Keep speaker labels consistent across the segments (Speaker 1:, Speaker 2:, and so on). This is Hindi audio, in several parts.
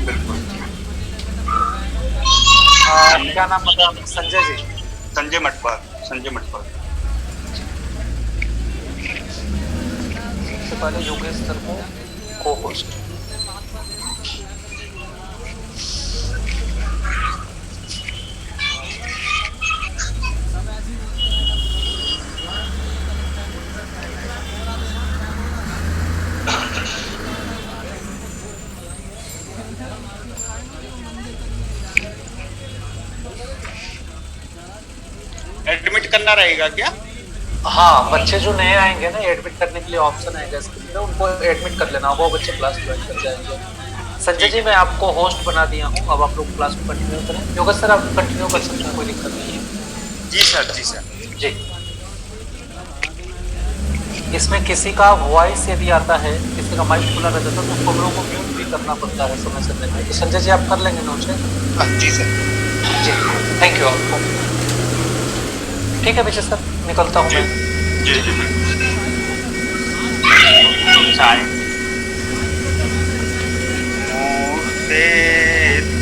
Speaker 1: बिल्कुल।
Speaker 2: क्या नाम बताया? संजय जी।
Speaker 1: संजय मटवार, संजय मटवार।
Speaker 2: सबसे पहले योगेश सर को को होस्ट।
Speaker 1: एडमिट करना रहेगा क्या?
Speaker 2: हाँ, बच्चे जो नए आएंगे ना, एडमिट करने के लिए ऑप्शन आएगा स्क्रीन पे, उनको एडमिट कर लेना, वो बच्चे क्लास ज्वाइन कर जाएंगे। संजय
Speaker 1: ठीक
Speaker 2: जी,
Speaker 1: है।
Speaker 2: मैं आपको होस्ट बना दिया हूँ, अब आप लोग क्लास को कंटिन्यू करें। योगेश सर, आप कंटिन्यू कर सकते हैं, कोई दिक्कत नहीं है।
Speaker 1: जी सर, जी सर।
Speaker 2: जी। इसमें किसी का वॉइस यदि आता है, किसी का माइक खुला रह जाता है, तो उसको हम लोग को म्यूट भी करना पड़ता है समय से पहले। तो संजय जी, आप कर लेंगे नोट से?
Speaker 1: जी सर।
Speaker 2: जी, थैंक यू आपको। ठीक है विजय सर, निकलता हूँ
Speaker 1: जी
Speaker 2: मैं।
Speaker 1: जी
Speaker 2: जी।
Speaker 1: जी बिल्कुल। चाय मूर्ते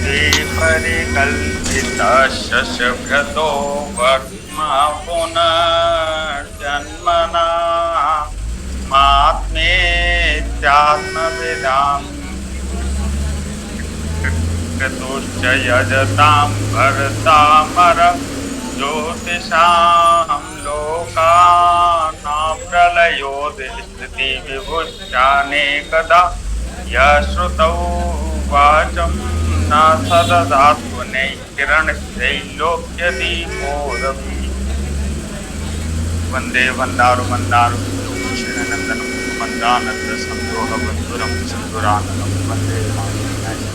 Speaker 1: ते परिकल्पिता शशभ्रतो वर्त्मा पुनर्जन्मना मात्मेत्यात्मविदां क्रतुश्च यजतां भरतामर ज्योतिषां लोकानां प्रलयोदिस्थिति विभुश्चानेकदा यश्रुतौ वाचं न सददात्मनै किरणशैलोक्यदीपो रविः वन्दे वन्दारु वन्दारु कृष्णनन्दनं मन्दानन्द सन्दोहबन्धुरं सिन्दूराननं वन्दे मातरम्।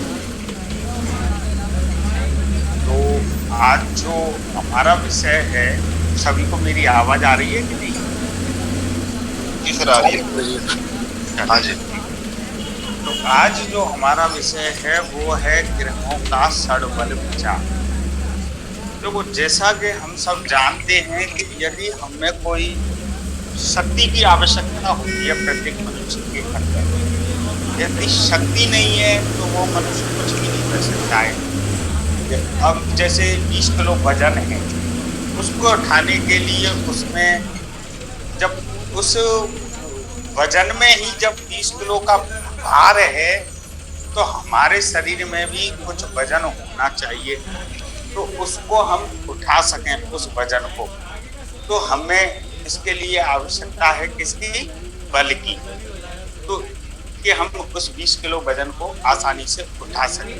Speaker 1: तो आज जो हमारा विषय है, सभी को मेरी आवाज आ रही है कि नहीं?
Speaker 3: जी सर, आ रही है। हाँ जी।
Speaker 1: तो आज जो हमारा विषय है वो है ग्रहों का षडबल विचार। देखो, जैसा कि हम सब जानते हैं कि यदि हमें कोई शक्ति की आवश्यकता होती है प्रत्येक मनुष्य के अंदर, यदि शक्ति नहीं है तो वो मनुष्य कुछ भी नहीं कर सकता है। अब जैसे 20 किलो वजन है, उसको उठाने के लिए उसमें जब उस वजन में ही जब 20 किलो का भार है, तो हमारे शरीर में भी कुछ वजन होना चाहिए, तो उसको हम उठा सकें उस वजन को। तो हमें इसके लिए आवश्यकता है किसकी? बल की। तो कि हम उस 20 किलो वजन को आसानी से उठा सकें।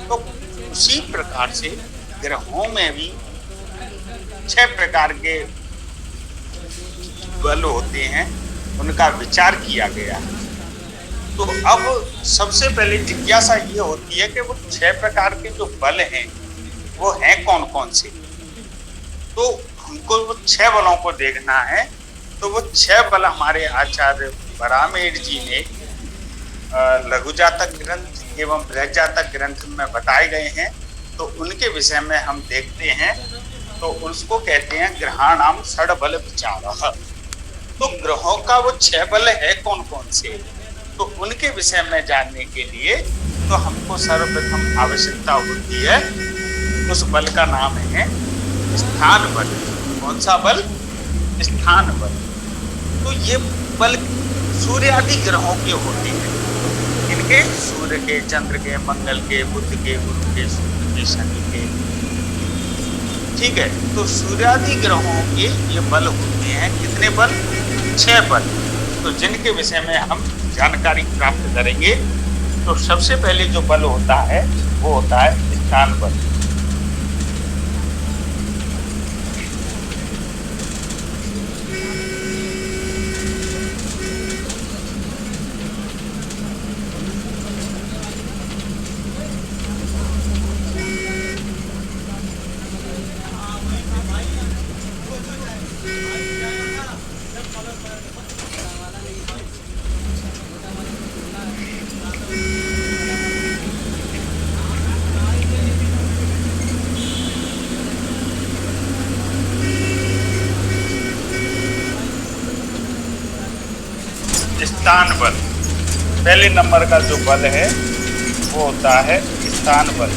Speaker 1: तो उसी प्रकार से ग्रहों में भी 6 प्रकार के बल होते हैं, उनका विचार किया गया है। तो अब सबसे पहले जिज्ञासा ये होती है कि वो 6 प्रकार के जो बल हैं वो हैं कौन कौन से। तो हमको वो 6 बलों को देखना है। तो वो 6 बल हमारे आचार्य बरामेर जी ने लघु जातक ग्रंथ एवं बृहद जातक ग्रंथ में बताए गए हैं। तो उनके विषय में हम देखते हैं। तो उसको कहते हैं ग्रहाणाम षडबल विचारः। तो ग्रहों का वो 6 बल है कौन कौन से, तो उनके विषय में जानने के लिए तो हमको सर्वप्रथम आवश्यकता होती है, उस बल का नाम है स्थान बल। कौन सा बल? स्थान बल। तो ये बल सूर्य आदि ग्रहों के होते हैं। इनके सूर्य के, चंद्र के, मंगल के, बुध के, गुरु के, शुक्र के, शनि के। ठीक है। तो सूर्यादि ग्रहों के ये बल होते हैं। कितने बल? 6 बल। तो जिनके विषय में हम जानकारी प्राप्त करेंगे। तो सबसे पहले जो बल होता है वो होता है स्थान बल। स्थान बल। पहले नंबर का जो बल है वो होता है स्थान बल।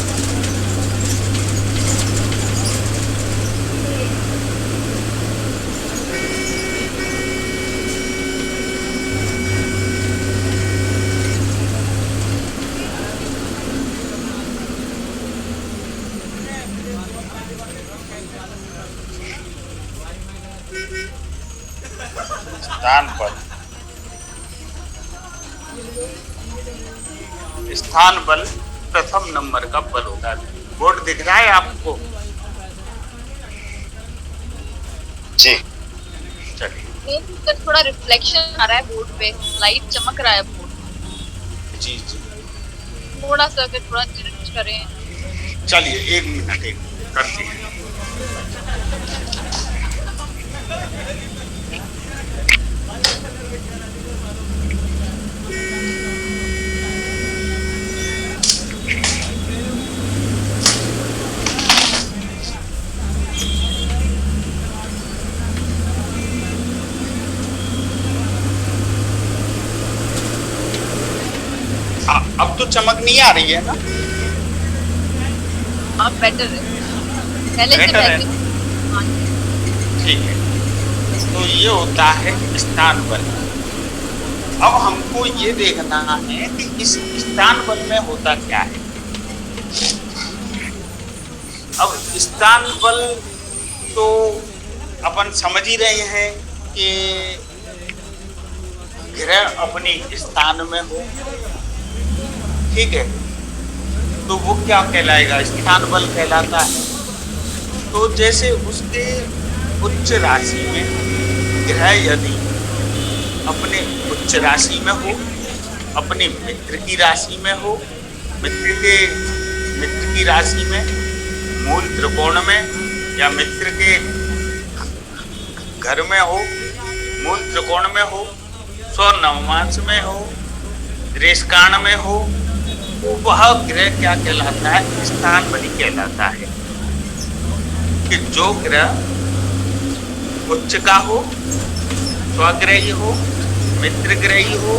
Speaker 1: स्थान बल, स्थान बल प्रथम नंबर का बल होता है। बोर्ड दिख रहा है आपको?
Speaker 3: जी।
Speaker 1: चलिए।
Speaker 4: तो थोड़ा रिफ्लेक्शन आ रहा है बोर्ड पे, लाइट चमक रहा है बोर्ड।
Speaker 1: जी जी।
Speaker 4: थोड़ा सा अगर थोड़ा चेंज करें।
Speaker 1: चलिए 1 मिनट करते हैं। अब तो चमक नहीं आ रही है ना?
Speaker 4: हाँ बेटर है, पहले से
Speaker 1: बेटर है।
Speaker 4: बेहतर। हाँ
Speaker 1: ठीक है, तो ये होता है स्थान बल। अब हमको ये देखना है कि इस स्थान बल में होता क्या है। अब स्थान बल तो अपन समझ ही रहे हैं कि ग्रह अपनी स्थान में हो, ठीक है, तो वो क्या कहलाएगा? स्थान बल कहलाता है। तो जैसे उसके उच्च राशि में ग्रह यदि अपने उच्च राशि में हो, अपने मित्र की राशि में हो, मित्र की राशि में, मूल त्रिकोण में, या मित्र के घर में हो, मूल त्रिकोण में हो, स्वनवमांश में हो, रेशकाण में हो, वह ग्रह क्या कहलाता है? स्थान बली कहलाता है। कि जो ग्रह उच्च का हो, स्वग्रही हो, मित्र ग्रही हो,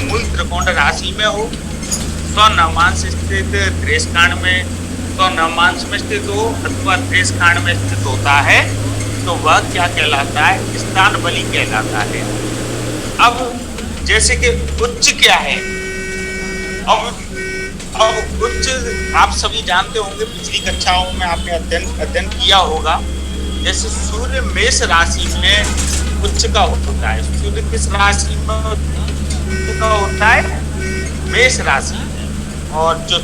Speaker 1: मूल त्रिकोण राशि में हो, स्वनवमांश स्थित रेशकाण में, स्वनवमांश में स्थित हो अथवा रेशकाण में स्थित होता है, तो वह क्या कहलाता है? स्थान बली कहलाता है। अब जैसे कि उच्च क्या है? अब उच्च आप सभी जानते होंगे, पिछली कक्षाओं में आपने अध्ययन किया होगा। जैसे सूर्य मेष राशि में उच्च का होता है। सूर्य किस राशि में उच्च का होता है? मेष राशि में। और जो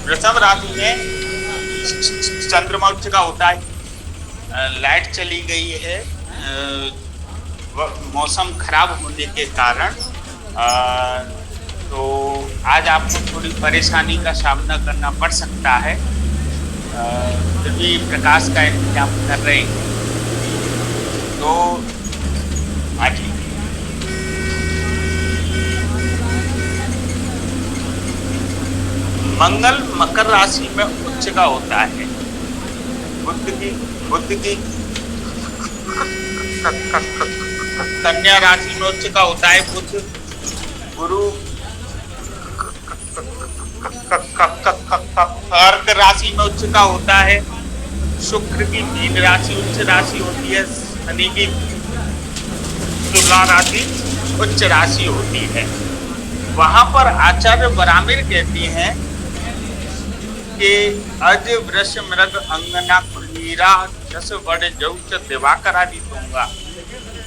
Speaker 1: वृषभ राशि में चंद्रमा उच्च का होता है। लाइट चली गई है मौसम खराब होने के कारण, तो आज आपको थोड़ी परेशानी का सामना करना पड़ सकता है। फिर भी प्रकाश का इंतजाम कर रहे हैं, तो आज मंगल मकर राशि में उच्च का होता है। बुध की कन्या राशि में उच्च का होता है। बुध गुरु कर्क राशि में उच्च का होता है। शुक्र की मीन राशि उच्च राशि होती है। शनि की तुला राशि उच्च राशि होती है। वहां पर आचार्य बरामिर कहती हैं कि अज वृष मृग अंगना कुलीरा दस वड जौच दिवाकर आदि दूंगा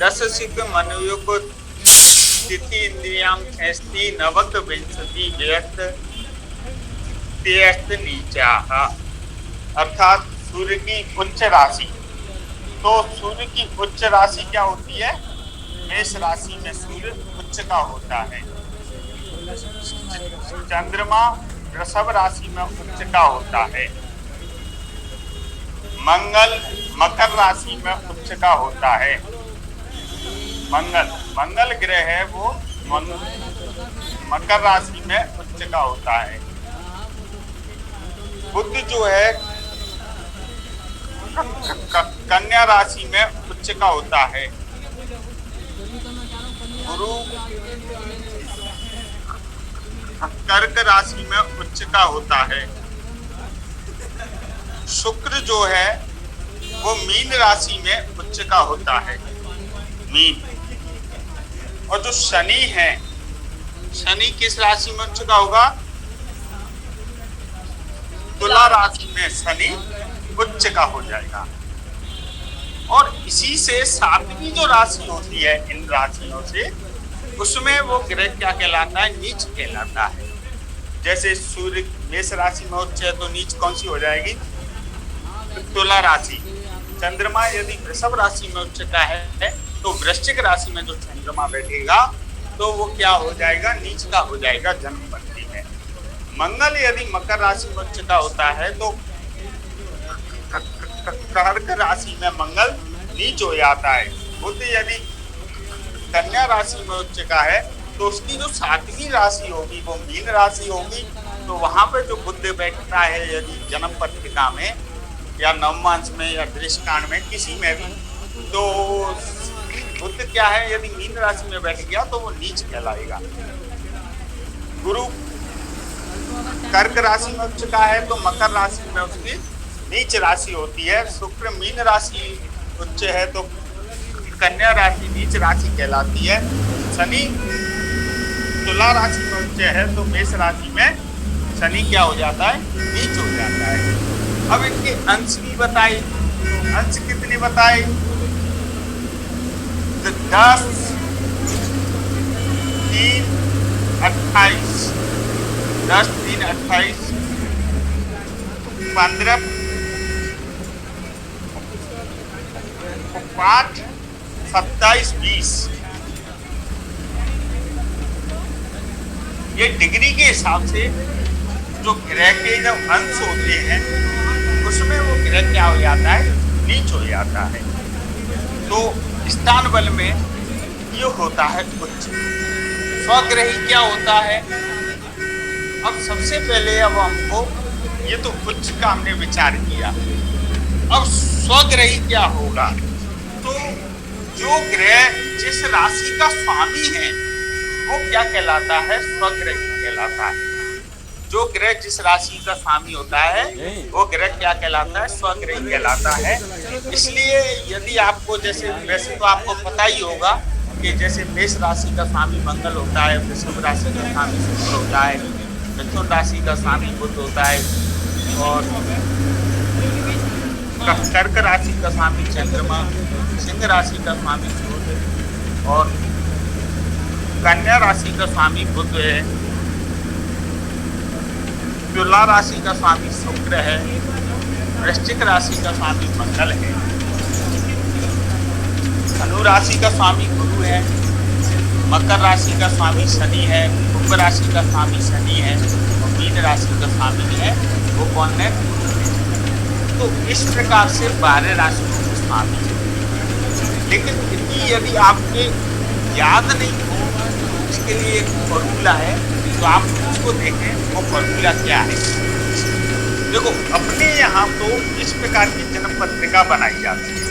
Speaker 1: 10 सिख मनयोग तिथि इंद्रियाम खेस्ती नवक विंशति व्यस्त त्यस्त नीचा। अर्थात सूर्य की उच्च राशि। तो सूर्य की उच्च राशि क्या होती है? मेष राशि में सूर्य उच्च का होता है। चंद्रमा वृषभ राशि में उच्च का होता है। मंगल मकर राशि में उच्च का होता है। मंगल ग्रह है वो मकर राशि में उच्च का होता है। बुध जो है कन्या राशि में उच्च का होता है। गुरु कर्क राशि में उच्च का होता है। शुक्र जो है वो मीन राशि में उच्च का होता है, मीन। और जो शनि है, शनि किस राशि में उच्च का होगा? तुला राशि में शनि उच्च का हो जाएगा। और इसी से सातवीं जो राशि होती है इन राशियों से, उसमें वो ग्रह क्या कहलाता है? नीच कहलाता है। जैसे सूर्य मेष राशि में उच्च है तो नीच कौन सी हो जाएगी? तुला राशि। चंद्रमा यदि वृषभ राशि में उच्च का है तो वृश्चिक राशि में जो चंद्रमा बैठेगा तो वो क्या हो जाएगा? नीच का हो जाएगा जन्म पंक्ति में। मंगल यदि मकर राशि में उच्च का होता है तो कर्क राशि में मंगल नीच हो जाता है। बुध यदि कन्या राशि में उच्च का है तो उसकी जो सातवीं राशि होगी वो मीन राशि होगी। तो वहां पे जो बुध बैठता है यदि जन्म पत्रिका में या नवमांश में या दृष्टकांड में किसी में भी, तो बुध क्या है? यदि मीन राशि में बैठ गया तो वो नीच कहलाएगा। गुरु कर्क राशि में उच्च का है तो मकर राशि में उसकी नीच राशि होती है। शुक्र मीन राशि उच्च है तो कन्या राशि नीच राशि कहलाती है। शनि तुला राशि में उच्च है तो मेष राशि में शनि क्या हो जाता है? नीच हो जाता है। अब इनके अंश भी बताए। अंश कितने बताए? 10, 3, 28, 10, 3, 28, 15, 5, 27, 20। ये डिग्री के हिसाब से जो ग्रह के जब अंश होते हैं उसमें वो ग्रह क्या हो जाता है? नीच हो जाता है। तो स्थान बल में ये होता है उच्च। स्वग्रही क्या होता है? अब सबसे पहले अब हमको ये तो उच्च का हमने विचार किया। अब स्वग्रही क्या होगा? तो जो ग्रह जिस राशि का स्वामी है वो क्या कहलाता है? स्वग्रही कहलाता है। जो ग्रह जिस राशि का स्वामी होता है वो ग्रह क्या कहलाता है? स्वग्रही कहलाता है। इसलिए यदि आपको जैसे, वैसे तो आपको पता ही होगा कि जैसे मेष राशि का स्वामी मंगल होता है, वृषभ राशि का स्वामी शुक्र होता है, मिथुन राशि का स्वामी बुध होता है, और कर्क राशि का स्वामी चंद्रमा, सिंह राशि का स्वामी सूर्य, और कन्या राशि का स्वामी बुध है, तुला राशि का स्वामी शुक्र है, वृश्चिक राशि का स्वामी मंगल है, धनु राशि का स्वामी गुरु है, मकर राशि का स्वामी शनि है, कुंभ राशि का स्वामी शनि है, और मीन राशि का स्वामी है वो कौन है? तो इस प्रकार से 12 राशियों के स्वामी है। लेकिन इतनी यदि आपके याद नहीं हो तो उसके लिए एक फॉर्मूला है, तो आप उसको देखें वो फॉर्मूला क्या है। देखो अपने यहाँ तो इस प्रकार की जन्म पत्रिका बनाई जाती है।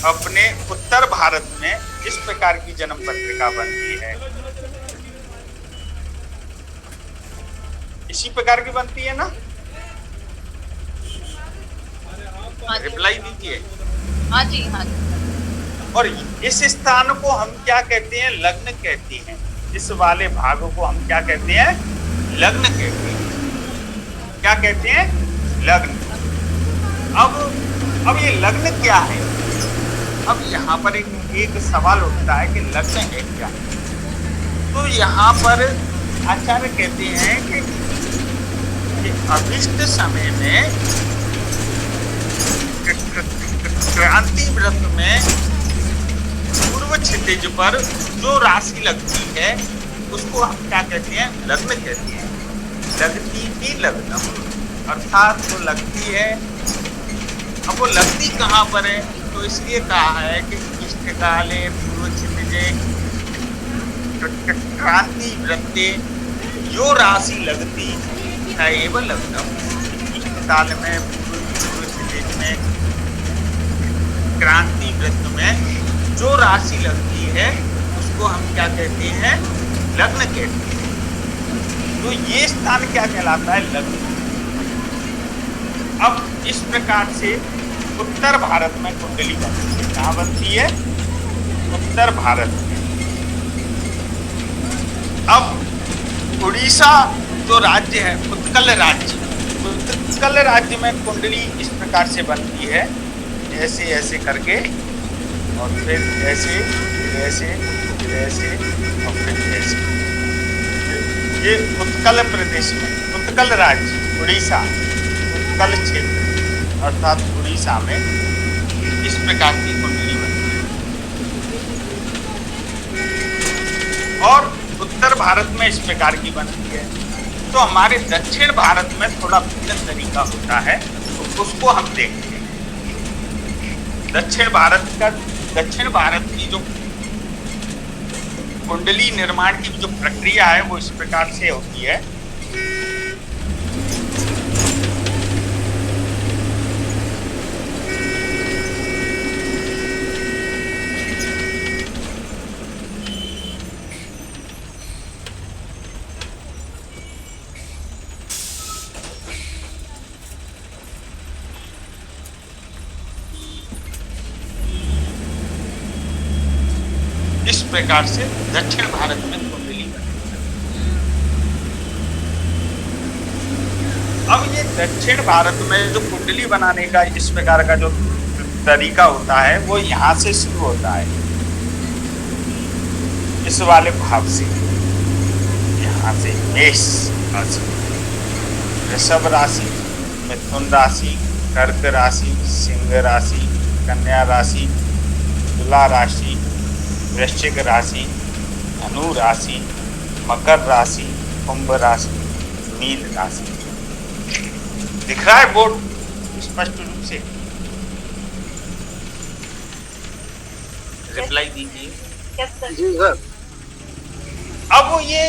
Speaker 1: अपने उत्तर भारत में इस प्रकार की जन्म पत्रिका बनती है, इसी प्रकार की बनती है ना? रिप्लाई दीजिए।
Speaker 4: हाँ जी, हाँ जी।
Speaker 1: और इस स्थान को हम क्या कहते हैं? लग्न कहते हैं। इस वाले भागों को हम क्या कहते हैं? लग्न कहते हैं। क्या कहते हैं? लग्न। अब ये लग्न क्या है? अब यहाँ पर एक सवाल उठता है कि लग्न है क्या? तो यहाँ पर आचार्य कहते हैं कि अभिष्ट समय में क्रांति व्रत में पूर्व क्षितिज पर जो राशि लगती है उसको हम क्या कहते हैं? लग्न कहते हैं। लगती ही लग्नम, अर्थात वो लगती है। अब वो लगती कहाँ पर है? तो इसलिए कहा है कि इष्टकाले पूर्व क्षितिजे क्रांति व्रते जो राशि लगती है एवं लग्नम। इष्टकाल में पूर्व क्षितिज क्रांति वृत्त में जो राशि लगती है उसको हम क्या कहते हैं? लग्न कहते हैं। तो ये स्थान क्या कहलाता है? लग्न। अब इस प्रकार से उत्तर भारत में कुंडली बनती है। कहाँ बनती है? उत्तर भारत में। अब उड़ीसा जो राज्य है, उत्कल राज्य, उत्कल राज्य में कुंडली इस प्रकार से बनती है, ऐसे ऐसे करके, और फिर ऐसे ऐसे ऐसे और फिर ऐसे। ये उत्कल प्रदेश में, उत्कल राज्य, उड़ीसा, उत्कल क्षेत्र अर्थात उड़ीसा में इस प्रकार की कुंडली बनती है। और उत्तर भारत में इस प्रकार की बनती है। तो हमारे दक्षिण भारत में थोड़ा भिन्न तरीका होता है, तो उसको हम देखते हैं। दक्षिण भारत की जो कुंडली निर्माण की जो प्रक्रिया है वो इस प्रकार से होती है। इस प्रकार से दक्षिण भारत में कुंडली बनती है। अब ये दक्षिण भारत में जो कुंडली बनाने का इस प्रकार का जो तरीका होता है वो यहाँ से शुरू होता है, इस वाले भाव से। यहाँ से मेष राशि, वृषभ राशि, मिथुन राशि, कर्क राशि, सिंह राशि, कन्या राशि, तुला राशि, वृश्चिक राशि, धनु राशि, मकर राशि, कुंभ राशि, मीन राशि। दिख रहा है बोर्ड स्पष्ट रूप से? रिप्लाई दीजिए।
Speaker 3: जी सर।
Speaker 1: अब ये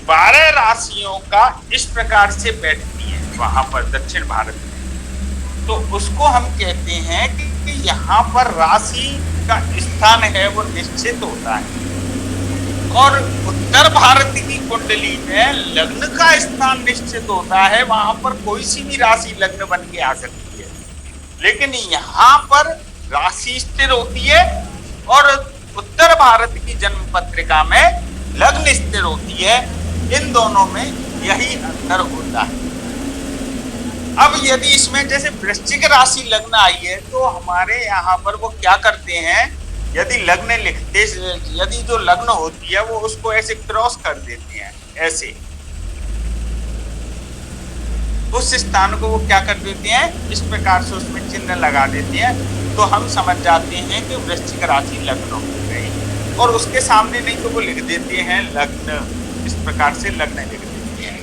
Speaker 1: 12 राशियों का इस प्रकार से बैठती है वहां पर दक्षिण भारत में, तो उसको हम कहते हैं कि यहाँ पर राशि का स्थान है वो निश्चित होता है। और उत्तर भारत की कुंडली में लग्न का स्थान निश्चित होता है, वहां पर कोई सी भी राशि लग्न बन के आ सकती है। लेकिन यहाँ पर राशि स्थिर होती है और उत्तर भारत की जन्म पत्रिका में लग्न स्थिर होती है। इन दोनों में यही अंतर होता है। अब यदि इसमें जैसे वृश्चिक राशि लग्न आई है तो हमारे यहाँ पर वो क्या करते हैं, यदि लग्न लिखते, यदि जो लग्न होती है वो उसको ऐसे क्रॉस कर देते हैं, ऐसे उस स्थान को वो क्या कर देते हैं, इस प्रकार से उसमें चिन्ह लगा देते हैं, तो हम समझ जाते हैं कि वृश्चिक राशि लग्न हो गई। और उसके सामने नहीं तो वो लिख देते हैं लग्न, इस प्रकार से लग्न लिख देते हैं।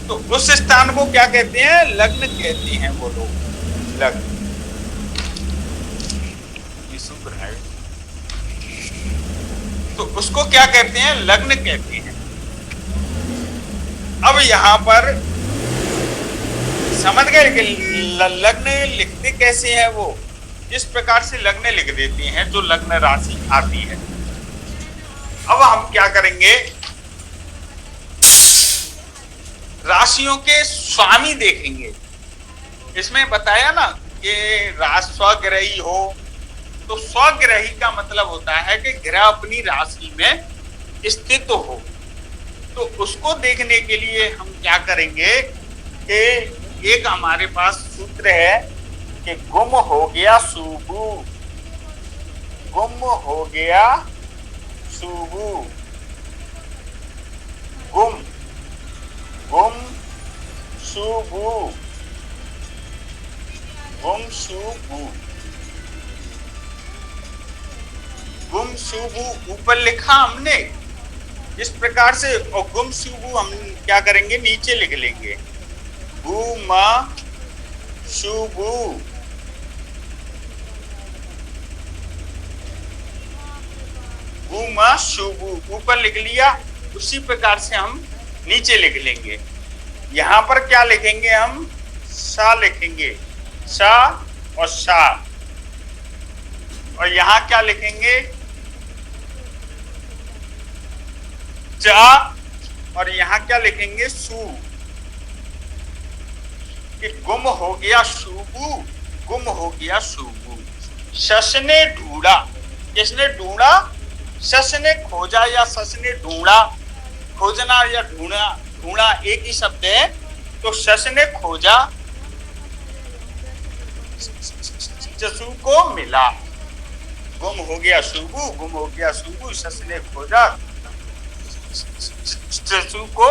Speaker 1: तो उस स्थान को क्या कहते हैं, लग्न कहते हैं वो लोग, लग्न। ये शुक्र है, तो उसको क्या कहते हैं, लग्न कहते हैं। अब यहां पर समझ गए कि लग्न लिखते कैसे हैं, वो इस प्रकार से लग्न लिख देते हैं जो लग्न राशि आती है। अब हम क्या करेंगे, राशियों के स्वामी देखेंगे। इसमें बताया ना कि स्वग्रही हो, तो स्वग्रही का मतलब होता है कि ग्रह अपनी राशि में स्थित हो। तो उसको देखने के लिए हम क्या करेंगे कि एक हमारे पास सूत्र है कि गुम हो गया सुबु, गुम हो गया सुबु, गुम गुम सुबु, गुम सुबु, गुम सुबु ऊपर लिखा हमने इस प्रकार से, और गुम सुबु हम क्या करेंगे, नीचे लिख लेंगे, गुम सुबु, गुम सुबु ऊपर लिख लिया, उसी प्रकार से हम नीचे लिख लेंगे। यहां पर क्या लिखेंगे हम? सा लिखेंगे, सा और सा। और यहां क्या लिखेंगे? चा। और यहां क्या लिखेंगे? सू। कि गुम हो गया शूबू, गुम हो गया शूबू। शश ने ढूंढा, किसने ढूंढा? शश ने खोजा या शश ने ढूंढा। खोजना या ढूंढा, ढूंढा एक ही शब्द है। तो शश ने खोजा, शशु को मिला। गुम हो गया शूबू, गुम हो गया शूबू, शश ने खोजा, शशु को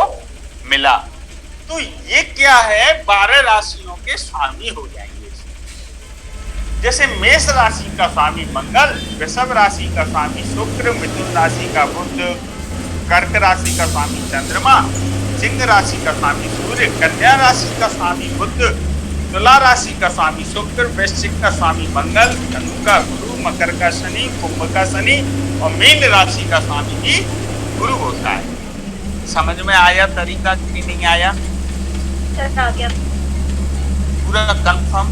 Speaker 1: मिला। तो ये क्या है? 12 राशियों के स्वामी हो जाएंगे। जैसे मेष राशि का स्वामी मंगल, वृषभ राशि का स्वामी शुक्र, मिथुन राशि का बुध, कर्क राशि का स्वामी चंद्रमा, सिंह राशि का स्वामी सूर्य, कन्या राशि का स्वामी बुध, तुला राशि का स्वामी शुक्र, वृश्चिक का स्वामी मंगल, धनु का गुरु, मकर का शनि, कुंभ का शनि और मीन राशि का स्वामी भी गुरु होता है। समझ में आया तरीका कि नहीं आया?
Speaker 4: आ गया।
Speaker 1: पूरा कंफर्म?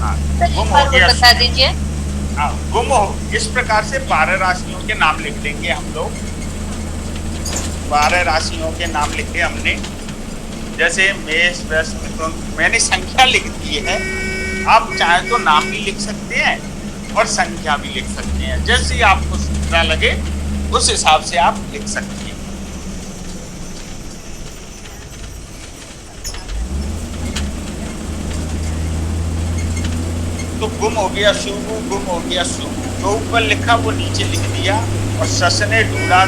Speaker 1: हाँ, गुम हो गया।
Speaker 4: बता दीजिए।
Speaker 1: हाँ, गुम हो। इस प्रकार से 12 राशियों के नाम लिख देंगे हम लोग। 12 राशियों के नाम लिखे हमने। जैसे मेष, वृष, मिथुन, मैंने संख्या लिख दी है। आप चाहे तो नाम भी लिख सकते हैं और संख्या भी लिख सकते हैं, जैसे आपको सुविधा लगे उस हिसाब से आप लिख सकते हैं। तो गुम हो गया शुभू, गुम हो गया शुभू, जो ऊपर लिखा वो नीचे लिख दिया। और शश ने ढूंढा,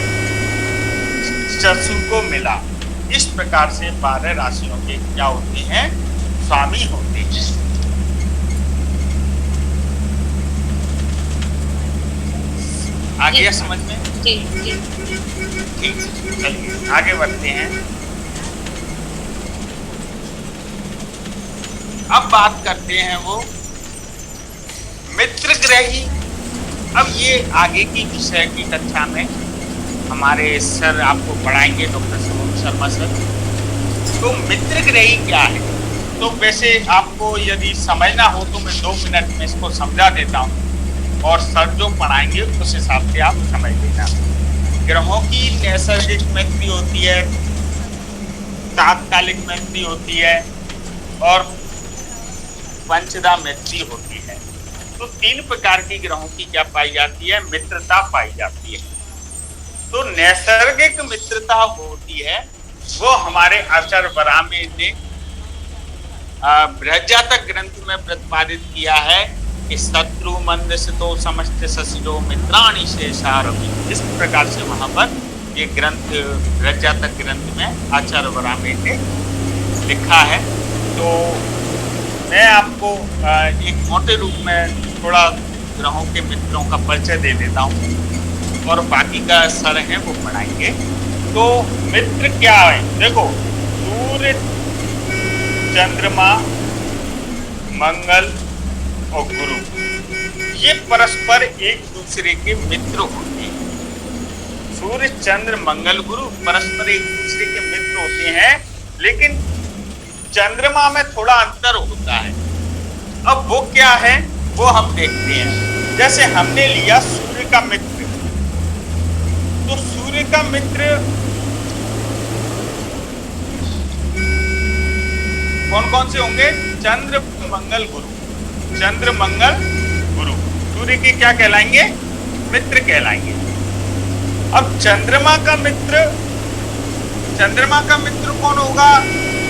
Speaker 1: शशु को मिला। इस प्रकार से 12 राशियों के क्या होते हैं? स्वामी होते हैं। आ गया समझ में?
Speaker 4: जी जी।
Speaker 1: ठीक, चलिए आगे बढ़ते हैं। अब बात करते हैं वो मित्र ग्रही। अब ये आगे की विषय की कक्षा में हमारे सर आपको पढ़ाएंगे, डॉक्टर सुमन शर्मा सर। तो मित्र ग्रही क्या है? तो वैसे आपको यदि समझना हो तो मैं 2 मिनट में इसको समझा देता हूँ और सर जो पढ़ाएंगे उस हिसाब से आप समझ लेना। ग्रहों की नैसर्गिक मैत्री होती है, तात्कालिक मैत्री होती है और पंचदा मैत्री होती है। तो 3 प्रकार की ग्रहों की क्या पाई जाती है? मित्रता पाई जाती है। तो नैसर्गिक मित्रता होती है वो हमारे आचार्य वराहमिहिर ने बृहज्जातक ग्रंथ में प्रतिपादित किया है कि शत्रु मंद सितो समस्त ससिजो मित्राणि शेषारवि। इस प्रकार से वहां पर ये ग्रंथ बृहज्जातक ग्रंथ में आचार्य वराहमिहिर ने लिखा है। तो मैं आपको एक मोटे रूप में थोड़ा ग्रहों के मित्रों का परिचय दे देता हूँ और बाकी का सर हैं वो पढ़ाएंगे। तो मित्र क्या है? देखो, सूर्य, चंद्रमा, मंगल और गुरु ये परस्पर एक दूसरे के मित्र होते हैं। सूर्य, चंद्र, मंगल, गुरु परस्पर एक दूसरे के मित्र होते हैं, लेकिन चंद्रमा में थोड़ा अंतर होता है। अब वो क्या है वो हम देखते हैं। जैसे हमने लिया सूर्य का मित्र, तो सूर्य का मित्र कौन कौन से होंगे? चंद्र, मंगल, गुरु। चंद्र, मंगल, गुरु सूर्य के क्या कहलाएंगे? मित्र कहलाएंगे। अब चंद्रमा का मित्र, चंद्रमा का मित्र कौन होगा?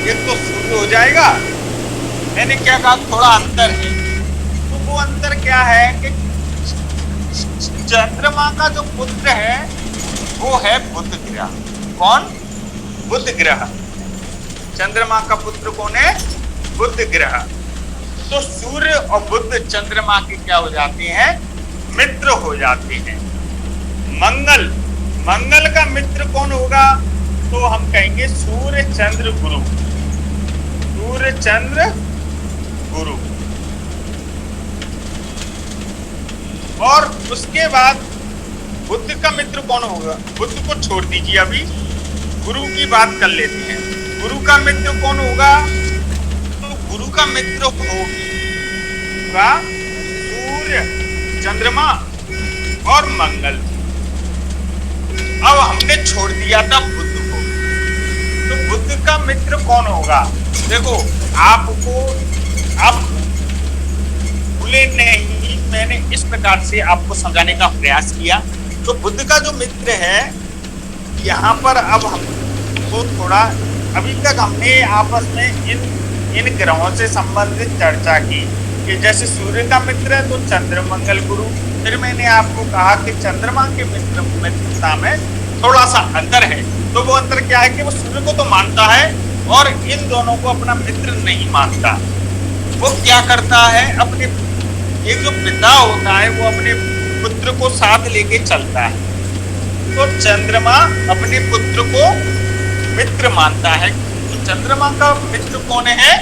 Speaker 1: एक तो सूर्य हो जाएगा। मैंने क्या कहा? थोड़ा अंतर है। तो वो अंतर क्या है कि चंद्रमा का जो पुत्र है वो है बुध ग्रह। कौन? बुध ग्रह। चंद्रमा का पुत्र कौन है? बुध ग्रह। तो सूर्य और बुध चंद्रमा के क्या हो जाते हैं? मित्र हो जाते हैं। मंगल, मंगल का मित्र कौन होगा? तो हम कहेंगे सूर्य, चंद्र, गुरु। सूर्य, चंद्र, गुरु। और उसके बाद बुध का मित्र कौन होगा? बुध को छोड़ दीजिए अभी। गुरु की बात कर लेते हैं। गुरु का मित्र कौन होगा? तो गुरु का मित्र होगा सूर्य, चंद्रमा और मंगल। अब हमने छोड़ दिया था बुध को, तो बुध का मित्र कौन होगा? देखो आपको, आप भूले नहीं, मैंने इस प्रकार से आपको समझाने का प्रयास किया। तो बुध का जो मित्र है यहाँ पर, अब हमको थोड़ा, अभी तक हमने आपस में इन ग्रहों से संबंधित चर्चा की कि जैसे सूर्य का मित्र है तो चंद्र, मंगल, गुरु। फिर मैंने आपको कहा कि चंद्रमा के मित्रता में थोड़ा सा अंतर है। तो वो अंतर क्या है कि वो सूर्य को तो मानता है और इन दोनों को अपना मित्र नहीं मानता। वो क्या करता है, अपने एक जो पिता होता है वो अपने पुत्र को साथ लेके चलता है। तो चंद्रमा अपने पुत्र को मित्र मानता है। तो चंद्रमा का मित्र कौन है?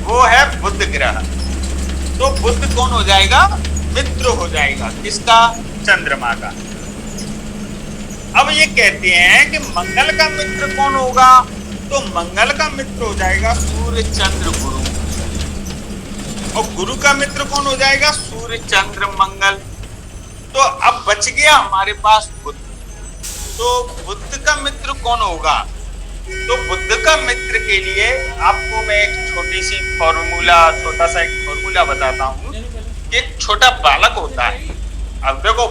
Speaker 1: वो है बुध ग्रह। तो बुध कौन हो जाएगा? मित्र हो जाएगा। किसका? चंद्रमा का। अब ये कहते हैं कि मंगल का मित्र कौन होगा? तो मंगल का मित्र हो जाएगा सूर्य, चंद्र, गुरु। और गुरु का मित्र कौन हो जाएगा? सूर्य, चंद्र, मंगल। तो अब बच गया हमारे पास बुध। तो बुध का मित्र कौन होगा? तो बुध का मित्र के लिए आपको मैं एक छोटा सा एक फॉर्मूला बताता हूँ। एक छोटा बालक होता है, अब देखो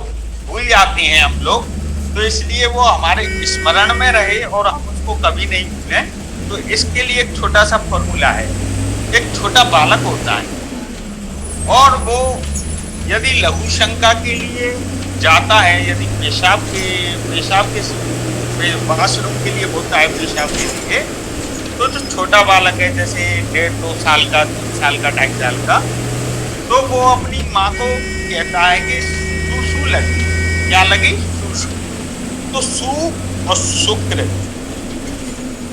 Speaker 1: भूल जाते हैं हम लोग, तो इसलिए वो हमारे स्मरण में रहे और हम उसको कभी नहीं भूलें, तो इसके लिए एक छोटा सा फॉर्मूला है। एक छोटा बालक होता है और वो यदि लघु शंका के लिए जाता है, यदि पेशाब के वॉशरूम के लिए होता है, पेशाब के लिए, तो जो छोटा बालक है जैसे 1.5-2 साल का, 3 साल का, 2.5 साल का, तो वो अपनी माँ को कहता है कि सुसु लगी। क्या लगी? सुसु। तो सु और शुक्र,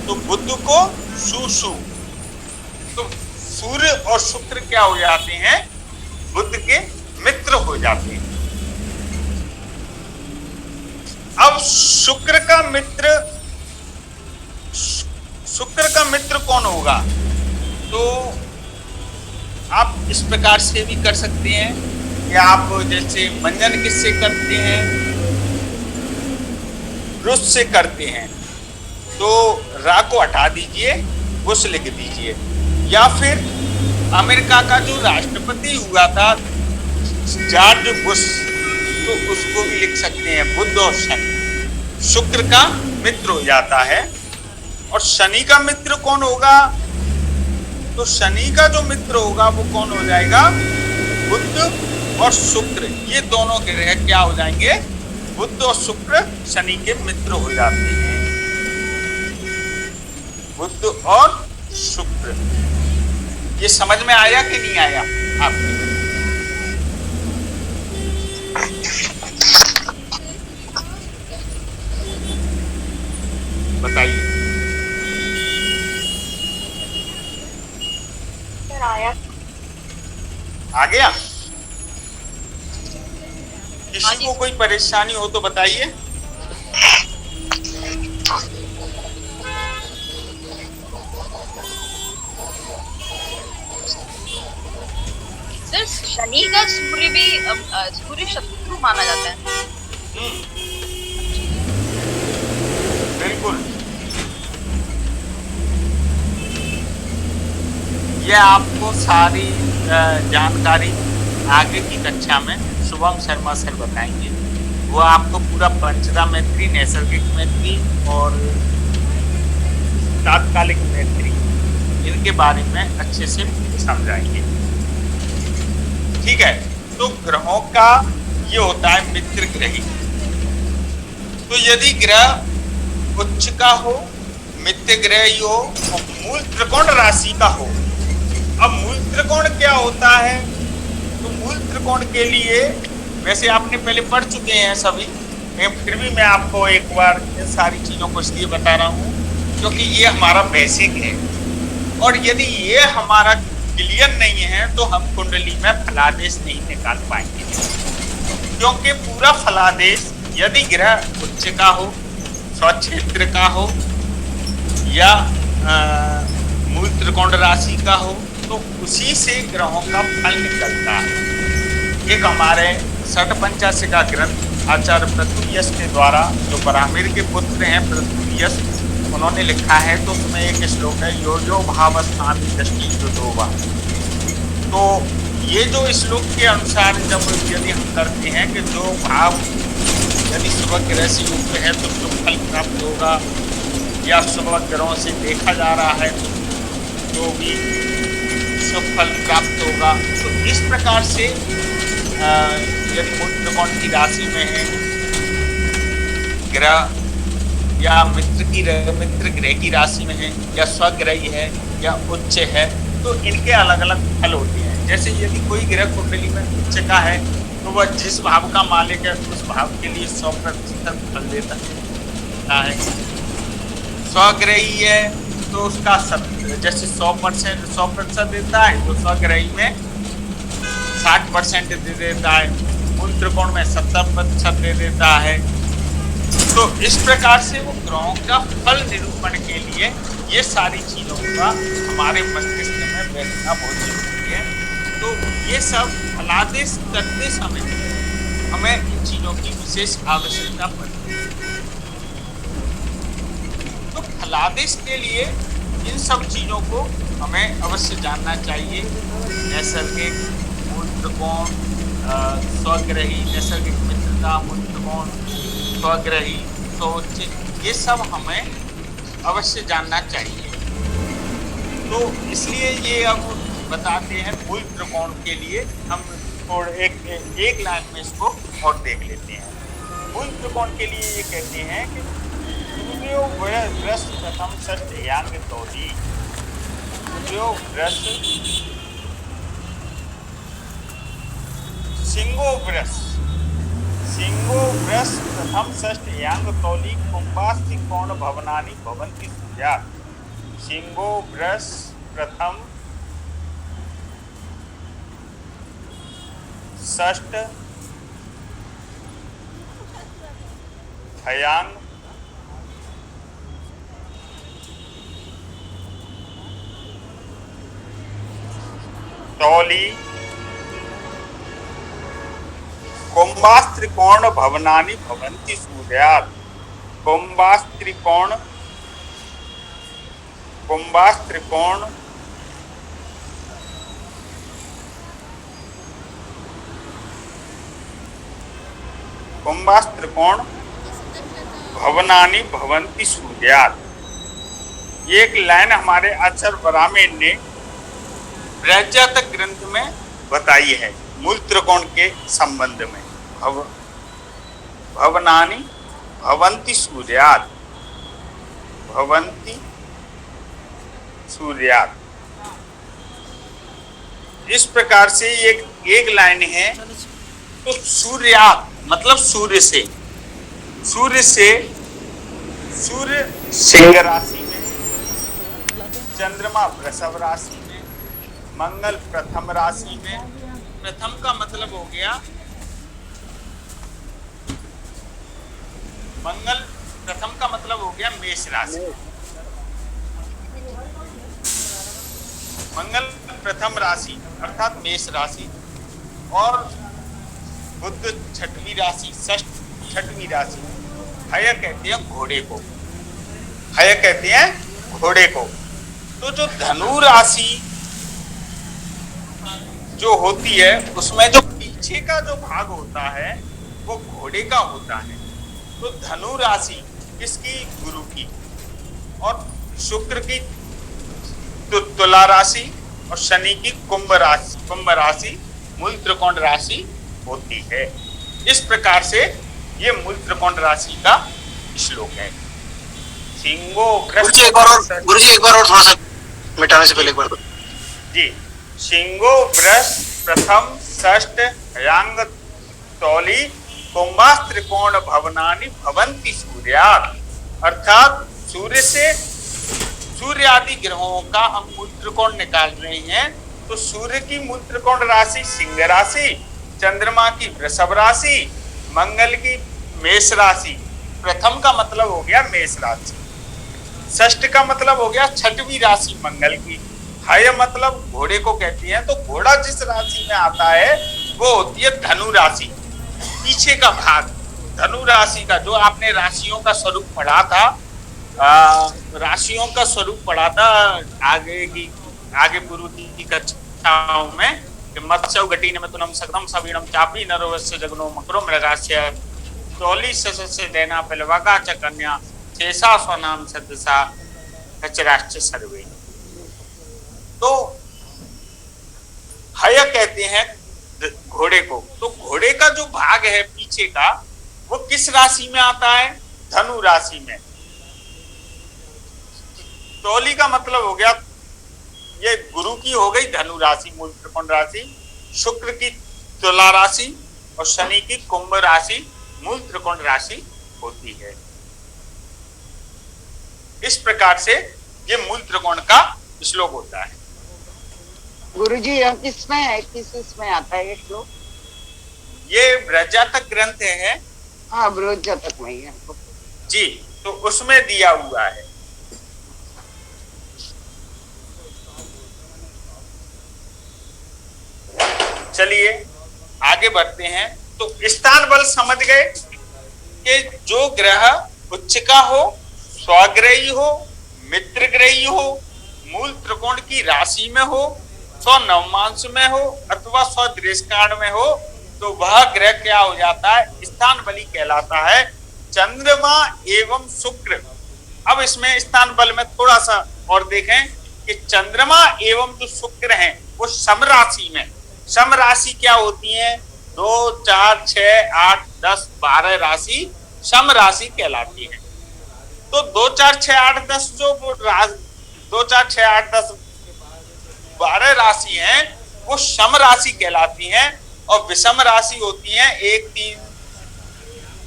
Speaker 1: तो बुध को सुसु। तो सूर्य और शुक्र क्या हो जाते हैं? बुध के मित्र हो जाते हैं। अब शुक्र का मित्र कौन होगा? तो आप इस प्रकार से भी कर सकते हैं कि आप जैसे मंजन किससे करते हैं? रुस से करते हैं। तो रा को हटा दीजिए, बुश लिख दीजिए। या फिर अमेरिका का जो राष्ट्रपति हुआ था जॉर्ज बुश, तो उसको भी लिख सकते हैं बुध और शनि। शुक्र का मित्र हो जाता है। और शनि का मित्र कौन होगा? तो शनि का जो मित्र होगा वो कौन हो जाएगा? बुध और शुक्र। ये दोनों ग्रह क्या हो जाएंगे? बुध और शुक्र शनि के मित्र हो जाते हैं। बुध और शुक्र। ये समझ में आया कि नहीं आया आपको? बताइए। आ गया? किसी को कोई परेशानी हो तो बताइए।
Speaker 4: सर शनि का सूर्य भी सूर्य शत्रु माना जाता है।
Speaker 1: बिल्कुल। ये आपको सारी जानकारी आगे की कक्षा में शुभम शर्मा सर बताएंगे। वो आपको पूरा पंचदा मैत्री, नैसर्गिक मैत्री और तात्कालिक मैत्री, इनके बारे में अच्छे से समझाएंगे। ठीक है। तो ग्रहों का ये होता है मित्र ग्रही। तो यदि ग्रह उच्च का हो, मित्र ग्रही हो और मूल त्रिकोण राशि का हो। अब मूल त्रिकोण क्या होता है? तो मूल त्रिकोण के लिए वैसे आपने पहले पढ़ चुके हैं सभी, फिर भी मैं आपको एक बार इन सारी चीजों को इसलिए बता रहा हूँ क्योंकि ये हमारा बेसिक है। और यदि ये हमारा क्लियर नहीं है तो हम कुंडली में फलादेश नहीं निकाल पाएंगे, क्योंकि पूरा फलादेश यदि ग्रह उच्च का हो, स्वक्षेत्र का हो या मूल त्रिकोण राशि का हो, तो उसी से ग्रहों का फल निकलता है। एक हमारे षट पंचाशिका ग्रंथ आचार्य पृथ्वीयश के द्वारा, जो ब्राह्मण के पुत्र हैं पृथ्वीयश, उन्होंने लिखा है, तो उसमें एक श्लोक है, यो यो भावस्थानी दृष्टि युद्धोवा। तो ये जो श्लोक के अनुसार जब यदि हम करते हैं कि जो भाव यदि शुभ ग्रह से युक्त है तो शुभ फल प्राप्त होगा, या शुभ ग्रहों से देखा जा रहा है तो जो भी शुभ फल प्राप्त होगा। तो इस प्रकार से यदि मूल त्रिकोण की राशि में है ग्रह, या मित्र ग्रह की राशि में है, या स्वग्रही है, या उच्च है, तो इनके अलग अलग फल होते हैं। जैसे यदि कोई ग्रह कुंडली में उच्च का है तो वह जिस भाव का मालिक है उस भाव के लिए 100% फल देता है। स्वग्रही है तो उसका जैसे 100% देता है, तो स्वग्रही में 60% दे देता है, मूल त्रिकोण में 70% दे देता है। तो इस प्रकार से वो ग्रहों का फल निरूपण के लिए ये सारी चीजों का हमारे मस्तिष्क में बैठना बहुत जरूरी है। तो ये सब फलादेश करते समय हमें इन चीजों की विशेष आवश्यकता पड़ती है। तो फलादेश के लिए इन सब चीजों को हमें अवश्य जानना चाहिए। नैसर्गिक, मूल त्रिकोण, स्वग्रही, नैसर्गिक मित्रता, मूल त्रिकोण, स्वग्रही, सोच, ये सब हमें अवश्य जानना चाहिए। तो इसलिए ये अब बताते हैं मूल त्रिकोण के लिए। हम थोड़ा एक लाइन में इसको और देख लेते हैं। मूल त्रिकोण के लिए ये कहते हैं कि प्रथम षष्ठ यांग तौली, सिंगो वृष प्रथम षष्ठ यांग तौली कुंभास्ति कोण भवनानि भवन्ति सूर्यात्। सिंगो वृष प्रथम षष्ठ हयांग तौली कुंभास्त्रिकोण भवनानि भवन्ति सूर्यात्। कुंभास्त्रिकोण भवनानि भवन्ति सूर्यात्। ये एक लाइन हमारे आचार्य ब्राह्मण ने बृहज्जातक ग्रंथ में बताई है मूल त्रिकोण के संबंध में। भवनानि भवन्ति सूर्यात्, भवन्ति सूर्यात्। इस प्रकार से एक लाइन है। तो सूर्यात् मतलब सूर्य से, सूर्य सिंह राशि में, चंद्रमा वृषभ राशि में, मंगल प्रथम राशि में। प्रथम का मतलब हो गया, मंगल प्रथम का मतलब हो गया मेष राशि। मंगल प्रथम राशि अर्थात मेष राशि, और बुध छठवीं राशि, छठवीं राशि। हय कहते हैं घोड़े को, हय कहते हैं घोड़े को। तो जो धनु राशि जो होती है उसमें जो पीछे का जो भाग होता है वो घोड़े का होता है। तो धनु राशि किसकी? गुरु की। और शुक्र की तुला राशि, और शनि की कुंभ राशि मूल त्रिकोण राशि होती है। इस प्रकार से ये मूल त्रिकोण राशि का श्लोक है। सिंगो
Speaker 5: गुरुजी एक बार और थोड़ा सा मिटाने से पहले एक बार
Speaker 1: जी। सिंगो वृष प्रथम षष्ठ हयांग तौली कुंभास्त्रिकोण भवनानि भवन्ति सूर्यात्। अर्थात सूर्य आदि ग्रहों का हम मूल त्रिकोण निकाल रहे हैं। तो सूर्य की मूल त्रिकोण राशि सिंह राशि, चंद्रमा की वृषभ राशि, मंगल की मेष राशि। प्रथम का मतलब हो गया मेष राशि, षष्ठ का मतलब हो गया छठवीं राशि मंगल की। हय मतलब घोड़े को कहती है, तो घोड़ा जिस राशि में आता है वो होती है धनु राशि, पीछे का भाग। धनु राशि का जो आपने राशियों का स्वरूप पढ़ा था, राशियों का स्वरूप पढ़ा था आगे पूर्व की कक्षाओं में, मत्स्य घटी में तुनम सकदम सवीणम चापी नरोवस्य जगनो मकरो मृगास्य तौली सस्य देना पिलवागा च कन्या शेषा स्वनाम सदसा कचराश्च सर्वे। तो हय कहते हैं घोड़े को। तो घोड़े का जो भाग है पीछे का वो किस राशि में आता है? धनु राशि में। तौली का मतलब हो गया, ये गुरु की हो गई धनु राशि, मूल त्रिकोण राशि, शुक्र की तुला राशि और शनि की कुंभ राशि मूल त्रिकोण राशि होती है। इस प्रकार से ये मूल त्रिकोण का श्लोक होता है।
Speaker 6: गुरुजी यह किसमें है, किस इसमें आता है ये श्लोक?
Speaker 1: ये बृहज्जातक ग्रंथ है।
Speaker 6: हाँ, बृहज्जातक में ही है
Speaker 1: जी, तो उसमें दिया हुआ है। चलिए आगे बढ़ते हैं। तो स्थान बल समझ गए कि जो ग्रह उच्च का हो, स्वग्रही हो, मित्र ग्रही हो, मूल त्रिकोण की राशि में हो, स्व नवमांश में हो अथवा स्व दृष्कांड में हो, तो वह ग्रह क्या हो जाता है? स्थान बली कहलाता है। चंद्रमा एवं शुक्र। अब इसमें स्थान बल में थोड़ा सा और देखें कि चंद्रमा एवं जो शुक्र हैं वो सम राशि में, सम राशि क्या होती है? 2, 4, 6, 8, 10, 12 राशि सम राशि कहलाती है। तो 2, 4, 6, 8, 10 जो 2, 4, 6, 8, 10, 12 राशि हैं वो सम राशि कहलाती हैं, और विषम राशि होती है 1, 3,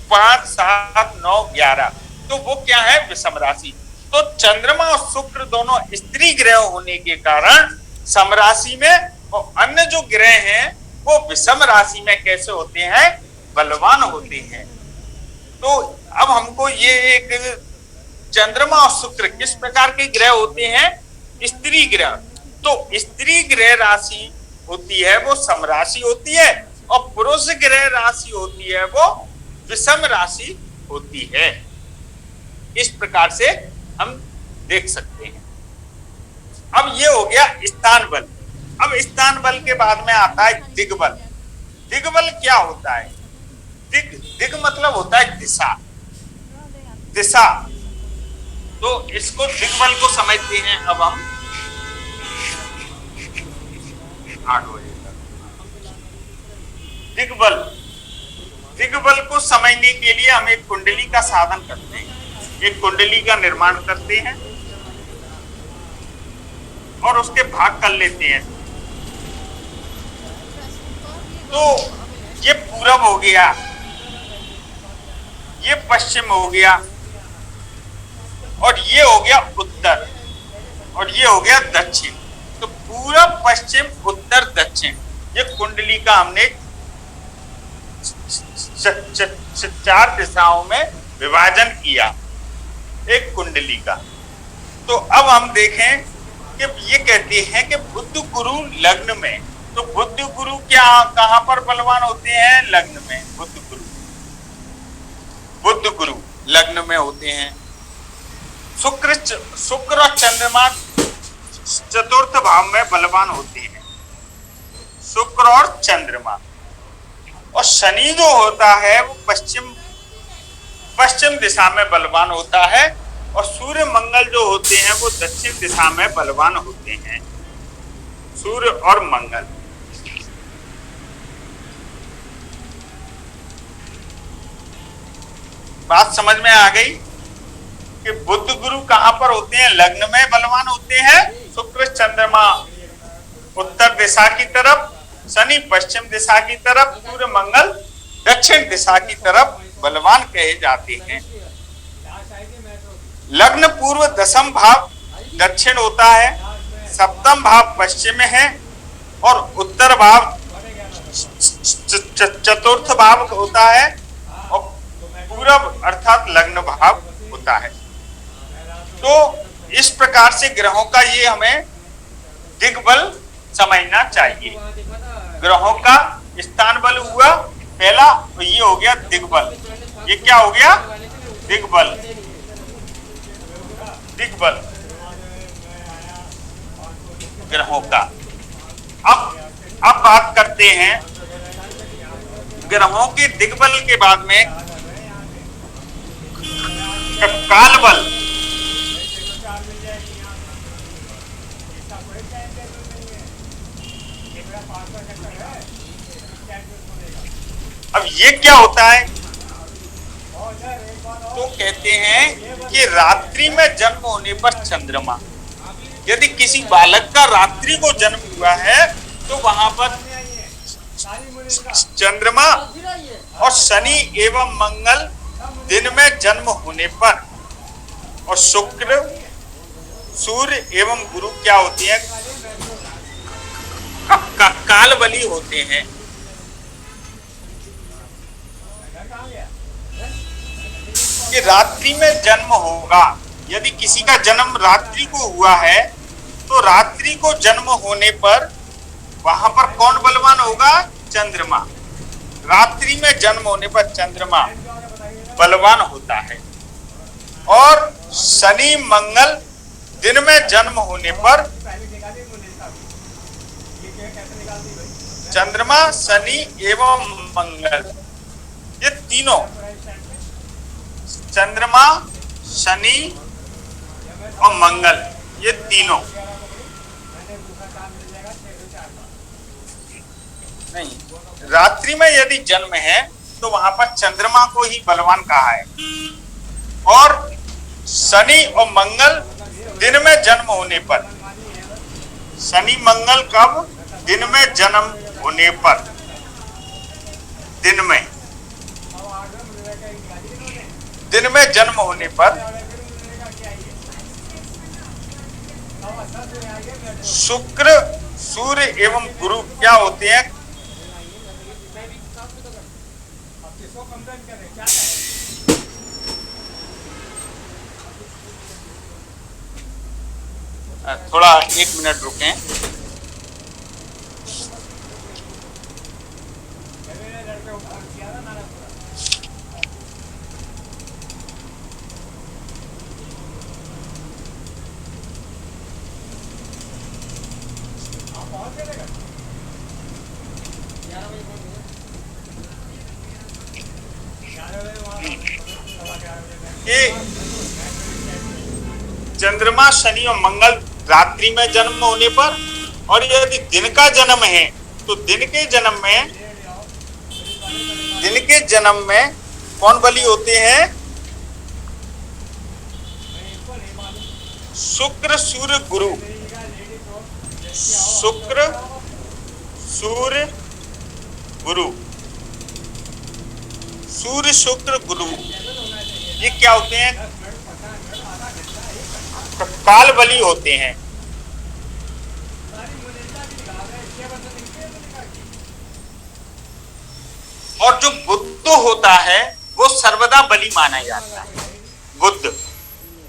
Speaker 1: 5, 7, 9, 11। तो वो क्या है? विषम राशि। तो चंद्रमा और शुक्र दोनों स्त्री ग्रह होने के कारण सम राशि में, और अन्य जो ग्रह हैं वो विषम राशि में कैसे होते हैं? बलवान होते हैं। तो अब हमको ये एक चंद्रमा और शुक्र किस प्रकार के ग्रह होते हैं? स्त्री ग्रह। तो स्त्री ग्रह राशि होती है वो सम राशि होती है, और पुरुष ग्रह राशि होती है वो विषम राशि होती है। इस प्रकार से हम देख सकते हैं। अब ये हो गया स्थान बल। अब स्थान बल के बाद में आता है दिग्बल। दिग्बल क्या होता है? दिग मतलब होता है दिशा, दिशा। तो इसको दिग्बल को समझते हैं। अब हम 8 बजे तक दिग्बल, दिग्बल को समझने के लिए हम एक कुंडली का साधन करते हैं, एक कुंडली का निर्माण करते हैं और उसके भाग कर लेते हैं। तो ये पूरब हो गया, ये पश्चिम हो गया, और ये हो गया उत्तर, और ये हो गया दक्षिण। तो पूरब, पश्चिम, उत्तर, दक्षिण, ये कुंडली का हमने 4 दिशाओं में विभाजन किया एक कुंडली का। तो अब हम देखें कि ये कहते हैं कि बुध गुरु लग्न में, तो बुध गुरु क्या कहां पर बलवान होते हैं? लग्न में। बुध गुरु लग्न में होते हैं। शुक्र और चंद्रमा चतुर्थ भाव में बलवान होते हैं, शुक्र और चंद्रमा। और शनि जो होता है वो पश्चिम दिशा में बलवान होता है, और सूर्य मंगल जो होते हैं वो दक्षिण दिशा में बलवान होते हैं। सूर्य और मंगल। बात समझ में आ गई कि बुध गुरु कहां पर होते हैं? लग्न में बलवान होते हैं। शुक्र चंद्रमा उत्तर दिशा की तरफ, शनि पश्चिम दिशा की तरफ, सूर्य मंगल दक्षिण दिशा की तरफ बलवान कहे जाते हैं। लग्न पूर्व दशम भाव दक्षिण होता है, सप्तम भाव पश्चिम में है, और उत्तर भाव चतुर्थ भाव होता है, और पूरब अर्थात लग्न भाव होता है। तो इस प्रकार से ग्रहों का ये हमें दिग्बल समझना चाहिए। ग्रहों का स्थान बल हुआ पहला, तो ये हो गया दिग्बल। ये क्या हो गया? दिग्बल। दिग्बल ग्रहों का। अब बात करते हैं ग्रहों के दिग्बल के बाद में कालबल। अब ये क्या होता है? तो कहते हैं कि रात्रि में जन्म होने पर चंद्रमा, यदि किसी बालक का रात्रि को जन्म हुआ है तो वहां पर चंद्रमा और शनि एवं मंगल दिन में जन्म होने पर, और शुक्र सूर्य एवं गुरु क्या होते हैं? कालबली होते हैं। कि रात्रि में जन्म होगा, यदि किसी का जन्म रात्रि को हुआ है तो रात्रि को जन्म होने पर वहां पर कौन बलवान होगा? चंद्रमा। रात्रि में जन्म होने पर चंद्रमा बलवान होता है। और शनि मंगल दिन में जन्म होने पर चंद्रमा शनि एवं मंगल, ये तीनों, चंद्रमा शनि और मंगल, ये तीनों नहीं, रात्रि में यदि जन्म है तो वहां पर चंद्रमा को ही बलवान कहा है। और शनि और मंगल दिन में जन्म होने पर, शनि मंगल कब? दिन में जन्म होने पर, दिन में जन्म होने पर शुक्र सूर्य एवं गुरु क्या होते हैं? थोड़ा 1 मिनट रुकें। चंद्रमा शनि और मंगल रात्रि में जन्म होने पर, और यदि दिन का जन्म है तो दिन के जन्म में कौन बली होते हैं? शुक्र सूर्य गुरु। शुक्र सूर्य गुरु, सूर्य शुक्र गुरु, ये क्या होते हैं? काल बली होते हैं। और जो बुध होता है वो सर्वदा बली माना जाता है। बुध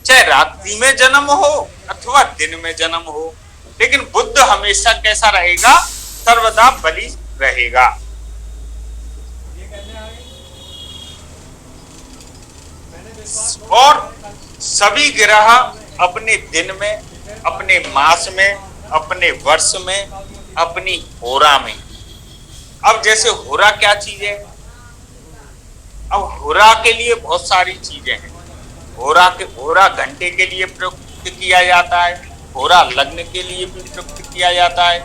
Speaker 1: चाहे रात्रि में जन्म हो अथवा दिन में जन्म हो, लेकिन बुध हमेशा कैसा रहेगा? सर्वदा बली रहेगा। और सभी ग्रह अपने दिन में, अपने मास में, अपने वर्ष में, अपनी होरा में। अब जैसे होरा क्या चीज है? अब होरा के लिए बहुत सारी चीजें हैं। होरा घंटे के लिए प्रयुक्त किया जाता है, होरा लग्न के लिए भी प्रयुक्त किया जाता है।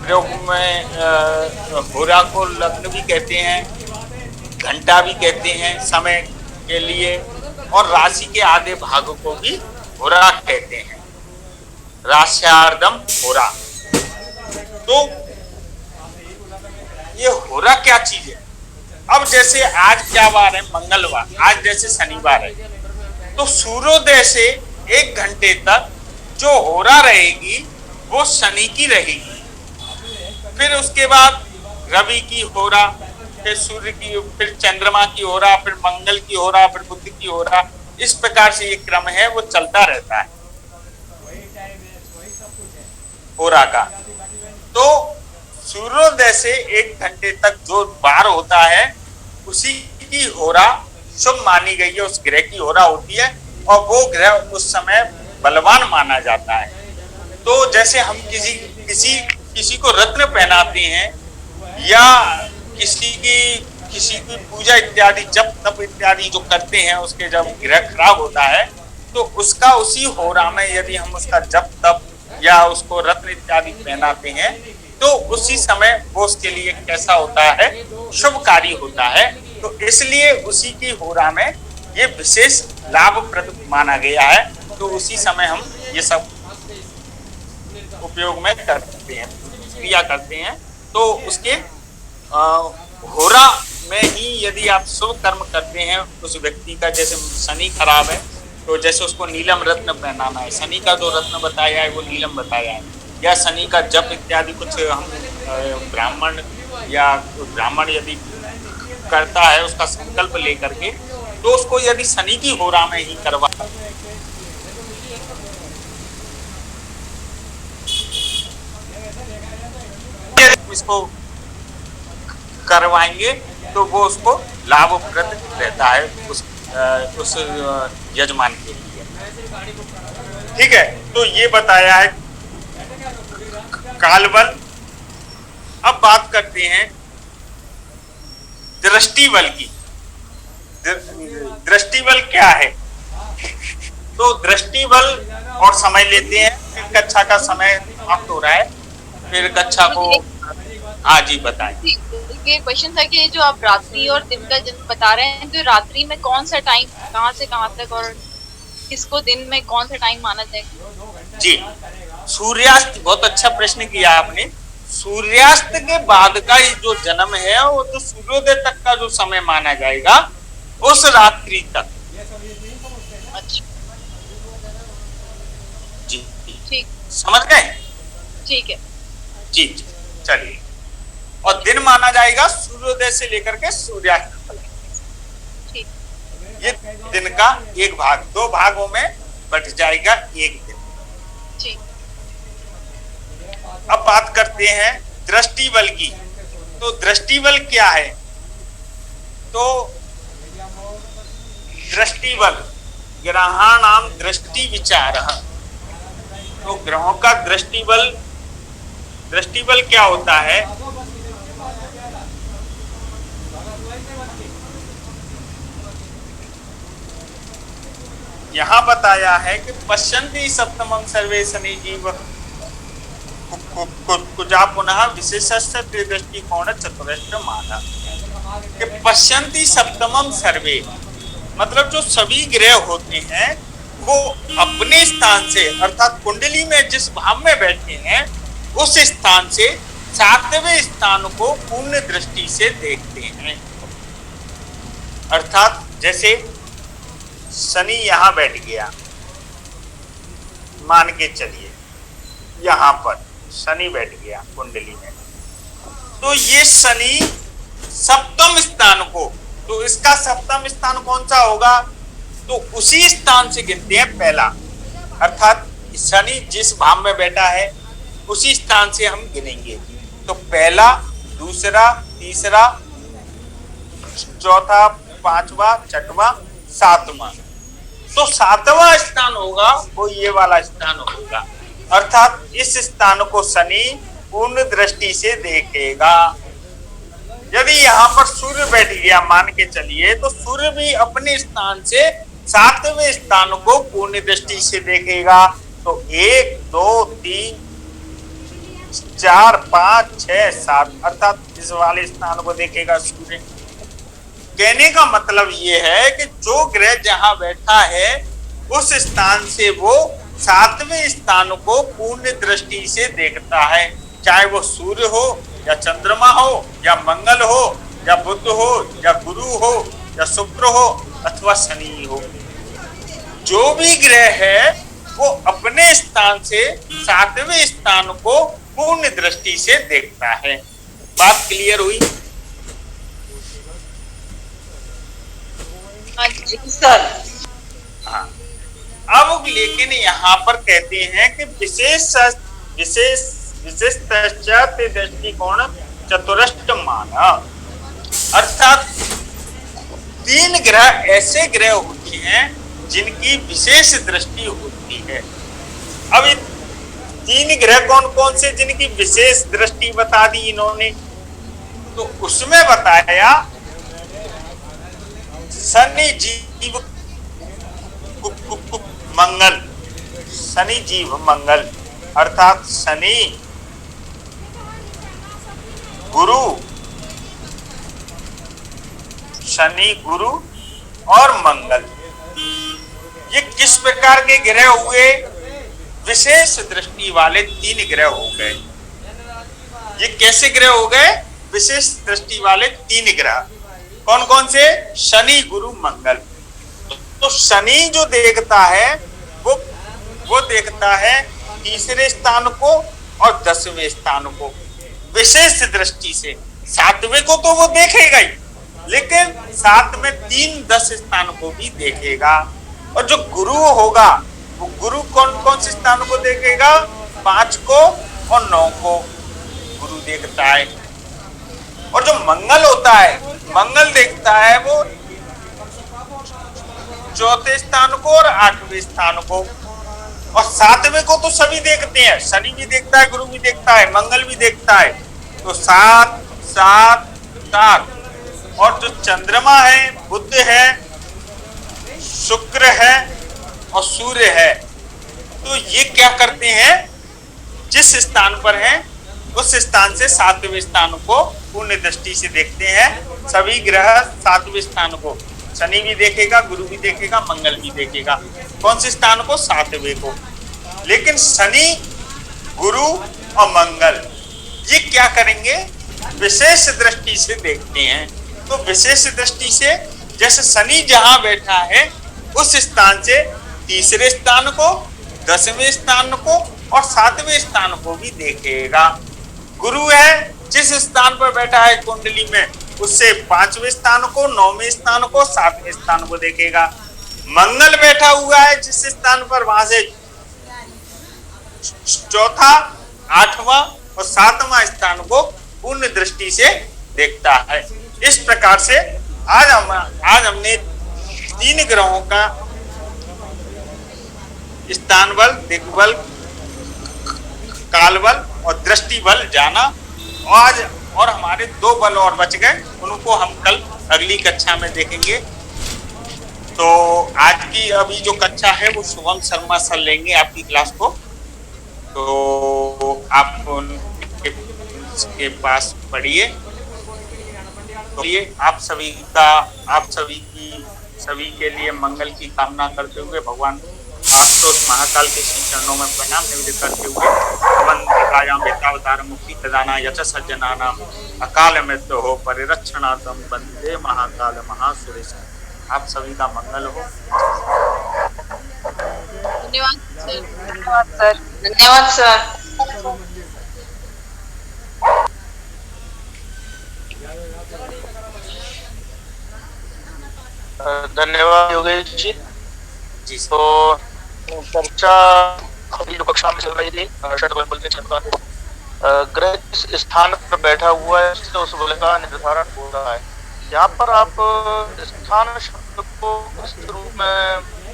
Speaker 1: प्रयोग में होरा को लग्न भी कहते हैं, घंटा भी कहते हैं समय के लिए, और राशि के आधे भाग को भी होरा कहते हैं। राश्यार्धम होरा। तो ये होरा क्या चीज है? अब जैसे आज क्या वार है? मंगलवार। आज जैसे शनिवार है तो सूर्योदय से 1 घंटे तक जो होरा रहेगी वो शनि की रहेगी। फिर उसके बाद रवि की होरा, फिर सूर्य की, फिर चंद्रमा की होरा, फिर मंगल की होरा, फिर बुध की होरा, इस प्रकार से ये क्रम है वो चलता रहता है होरा का। तो सूर्योदय से 1 घंटे तक जो बार होता है उसी की होरा शुभ मानी गई है, उस ग्रह की होरा होती है और वो ग्रह उस समय बलवान माना जाता है। तो जैसे हम किसी को रत्न पहनाते हैं या किसी की पूजा इत्यादि जप तप इत्यादि जो करते हैं, उसके जब ग्रह खराब होता है तो उसका उसी होरा में यदि हम उसका जप तप या उसको रत्न इत्यादि पहनाते हैं तो उसी समय वो उसके लिए कैसा होता है, शुभकारी होता है। तो इसलिए उसी की होरा में ये विशेष लाभप्रद माना गया है। तो उसी समय हम ये सब उपयोग में करते हैं, क्रिया करते हैं। तो उसके होरा में ही यदि आप शुभ कर्म करते हैं उस व्यक्ति का, जैसे शनि खराब है तो जैसे उसको नीलम रत्न पहनाना है, शनि का जो रत्न बताया है वो नीलम बताया है, या शनि का जप इत्यादि कुछ हम ब्राह्मण यदि करता है उसका संकल्प लेकर के, तो उसको यदि शनि की होरा में ही करवा इसको करवाएंगे तो वो उसको लाभप्रद रहता है उस यजमान के लिए। ठीक है, तो ये बताया है कालबल। अब बात करते हैं दृष्टि बल की। दृष्टि बल क्या है? तो दृष्टि बल और समझ लेते हैं। फिर कक्षा का समय समाप्त हो रहा है, फिर कक्षा को आज ही बताएं।
Speaker 4: ये क्वेश्चन था कि जो आप रात्रि और दिन का बता रहे हैं, तो रात्रि में कौन सा टाइम कहाँ से कहाँ तक और किसको दिन में कौन सा टाइम माना जाएगा? जी, सूर्यास्त, बहुत अच्छा प्रश्न किया आपने। सूर्यास्त के बाद का जो जन्म है वो तो सूर्योदय तक का जो समय माना जाएगा उस रात्रि तक। अच्छा जी, ठीक, समझ गए? ठीक है जी, चलिए। और दिन माना जाएगा सूर्योदय से लेकर के सूर्यास्त तक। ठीक, ये दिन का एक भाग 2 भागों में बट जाएगा एक दिन। ठीक, अब बात करते हैं दृष्टि बल की। तो दृष्टि बल क्या है? तो दृष्टि बल ग्रहाणाम दृष्टि विचारः। तो ग्रहों का दृष्टि बल क्या होता है? यहाँ बताया है कि पश्यन्ति सप्तमं सर्वे शनि जीव कुजा पुनः विशेषस्य त्रिदृष्टिकोण चतुरस्र माना। कि पश्यन्ति सप्तमं सर्वे मतलब जो सभी ग्रह होते हैं वो अपने स्थान से, अर्थात कुंडली में जिस भाव में बैठे हैं उस स्थान से 7वें स्थान को पूर्ण दृष्टि से देखते हैं। अर्थात जैसे शनि यहाँ बैठ गया, मान के चलिए यहाँ पर शनि बैठ गया कुंडली में, तो ये शनि सप्तम स्थान को, तो इसका सप्तम स्थान कौन सा होगा? तो उसी स्थान से गिनते हैं पहला, अर्थात शनि जिस भाव में बैठा है उसी स्थान से हम गिनेंगे। तो पहला, दूसरा, तीसरा, चौथा, पांचवा, छठवां, सातवां। तो 7वां स्थान होगा वो ये वाला स्थान होगा, अर्थात इस स्थान को शनि पूर्ण दृष्टि से देखेगा। यदि यहाँ पर सूर्य बैठ गया मान के चलिए, तो सूर्य भी अपने स्थान से 7वें स्थान को पूर्ण दृष्टि से देखेगा। तो 1, 2, 3, 4, 5, 6, 7 अर्थात इस वाले स्थान को देखेगा सूर्य। कहने का मतलब ये है कि जो ग्रह जहां बैठा है उस स्थान से वो 7वें स्थान को पूर्ण दृष्टि से देखता है, चाहे वो सूर्य हो या चंद्रमा हो या मंगल हो या बुध हो या गुरु हो या शुक्र हो अथवा शनि हो। जो भी ग्रह है वो अपने स्थान से 7वें स्थान को पूर्ण दृष्टि से देखता है। बात क्लियर हुई?
Speaker 6: जी सर।
Speaker 4: हाँ, अब लेकिन यहाँ पर कहते हैं कि विशेष विशेष विशिष्ट दृष्टिकोण चतुरष्ट माना, अर्थात 3 ग्रह ऐसे ग्रह होते हैं जिनकी विशेष दृष्टि होती है। अब 3 ग्रह कौन कौन से जिनकी विशेष दृष्टि बता दी इन्होंने, तो उसमें बताया शनि जीव मंगल, शनि जीव मंगल, अर्थात शनि गुरु, शनि गुरु और मंगल, ये किस प्रकार के ग्रह हुए? विशेष दृष्टि वाले 3 ग्रह हो गए। ये कैसे ग्रह हो गए? विशेष दृष्टि वाले 3 ग्रह। कौन कौन से? शनि गुरु मंगल। तो शनि जो देखता है वो देखता है तीसरे स्थान को और 10वें स्थान को विशेष दृष्टि से। 7वें को तो वो देखेगा ही, लेकिन 7 में 3 10 स्थान को भी देखेगा। और जो गुरु होगा वो गुरु कौन कौन से स्थान को देखेगा? 5 को और 9 को गुरु देखता है। और जो मंगल होता है, मंगल देखता है वो 4थे स्थान को और 8वें स्थान को। और 7वें को तो सभी देखते हैं, शनि भी देखता है, गुरु भी देखता है, मंगल भी देखता है। तो 7 7 7। और जो चंद्रमा है, बुध है, शुक्र है और सूर्य है, तो ये क्या करते हैं? जिस स्थान पर हैं उस स्थान से 7वें स्थान को पूर्ण दृष्टि से देखते हैं। सभी ग्रह 7वें स्थान को, शनि भी देखेगा, गुरु भी देखेगा, मंगल भी देखेगा। कौन से स्थान को? 7वें को। लेकिन शनि, गुरु और मंगल ये क्या करेंगे? विशेष दृष्टि से देखते हैं। तो विशेष दृष्टि से जैसे शनि जहां बैठा है उस स्थान से तीसरे स्थान को, 10वें स्थान को और 7वें स्थान को भी देखेगा। गुरु है, जिस स्थान पर बैठा है कुंडली में उससे 5वें स्थान को, 9वें स्थान को, 7वें स्थान को देखेगा। मंगल बैठा हुआ है जिस स्थान पर, वहां से 4था, 8वां और 7वां स्थान को पूर्ण दृष्टि से देखता है। इस प्रकार से आज हमने 3 ग्रहों का स्थान बल, दिग्बल, काल बल और दृष्टि बल जाना। आज और हमारे 2 बल और बच गए, उनको हम कल अगली कक्षा में देखेंगे। तो आज की अभी जो कक्षा है वो शुभम शर्मा सर लेंगे आपकी क्लास को, तो आप उनके पास पढ़िए। तो ये आप सभी के लिए मंगल की कामना करते हुए भगवान आशुतोष महाकाल के श्री चरणों में प्रणाम निवेदित करते हुए अवंतिकायां वेतावतार मुक्ति प्रदाना यच सज्जनानाम अकाल मृत्यु हो परिरक्षणार्थम वंदे महाकाल महासुरेश। आप सभी का मंगल हो।
Speaker 7: धन्यवाद सर। धन्यवाद सर। धन्यवाद सर।
Speaker 5: धन्यवाद योगेश जी। तो चर्चा अभी जो कक्षा में चल रही थी षटबल के छठ का ग्रह किस स्थान पर बैठा हुआ है उससे उस बल का निर्धारण हो रहा है। यहाँ पर आप स्थान शब्द को किस रूप में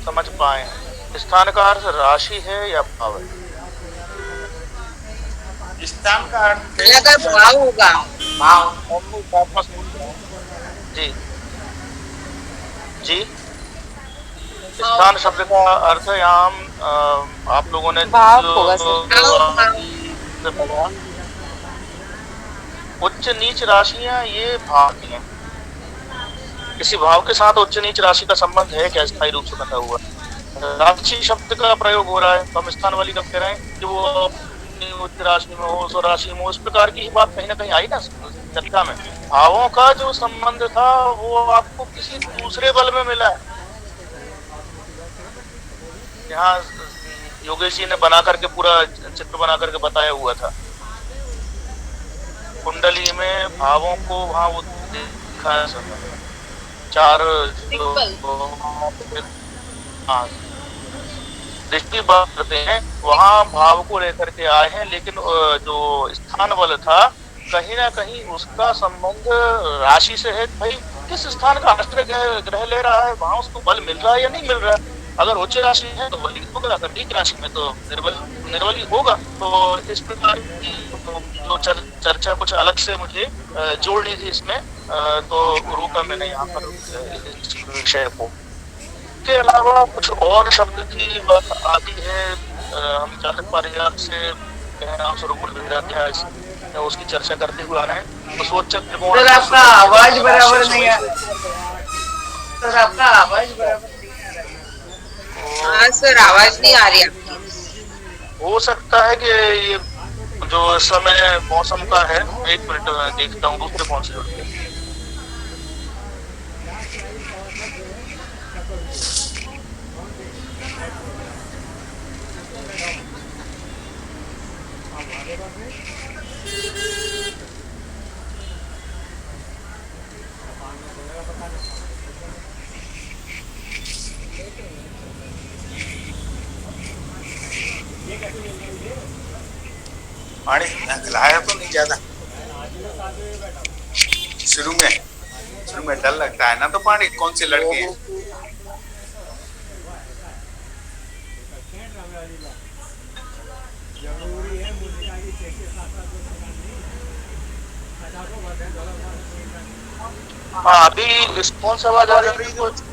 Speaker 5: समझ पाए? स्थान का अर्थ राशि है या भाव है?
Speaker 4: स्थान का अर्थ
Speaker 7: भाव होगा।
Speaker 5: भाव जी जी। स्थान शब्द का अर्थ यहाँ हम आप लोगों ने उच्च नीच राशियां ये भाव की हैं। किसी भाव के साथ उच्च नीच राशि का संबंध है क्या स्थायी रूप से बंधा हुआ? राशि शब्द का प्रयोग हो रहा है, तो हम स्थान वाली कब कह रहे हैं कि वो उच्च राशि में हो, स्वराशि में हो, इस प्रकार की बात कहीं ना कहीं आई ना चर्चा में। भावों का जो संबंध था वो आपको किसी दूसरे बल में मिला है। यहाँ योगेश जी ने बना करके पूरा चित्र बना करके बताया हुआ था। कुंडली में भावों को वहाँ वो देखा है 4 हाँ, दृष्टि बात करते हैं वहाँ भाव को लेकर के आए हैं, लेकिन जो स्थान बल था कहीं ना कहीं उसका संबंध राशि से है। भाई किस स्थान का आश्रय ग्रह ले रहा है, वहां उसको बल मिल रहा है या नहीं मिल रहा है। अगर उच्च राशि है तो बली होगा, अगर नीच राशि में तो निर्बली होगा। तो इस प्रकार की जो चर्चा कुछ अलग से मुझे जोड़नी थी इसमें, तो रोका मैंने यहाँ पर इस विषय को। के अलावा कुछ और शब्द की बात आती है, हम जातक पारिजात से कहना स्वरूप उसकी चर्चा करते हुए आ रहे हैं। तो सोच
Speaker 6: सर आपका आवाज बराबर नहीं आ रहा। सर आपका आवाज बराबर नहीं आ रहा।
Speaker 7: हाँ सर, आवाज नहीं आ रही आपकी।
Speaker 5: हो सकता है कि ये जो समय मौसम का है, एक मिनट देखता हूँ दूसरे फोन से जुड़ के।
Speaker 1: पानी खिलाया तो नहीं ज्यादा, शुरू में डर लगता है ना, तो पानी कौन से लड़के हैं।
Speaker 5: हाँ, अभी कौन सा आवाज आ रही है?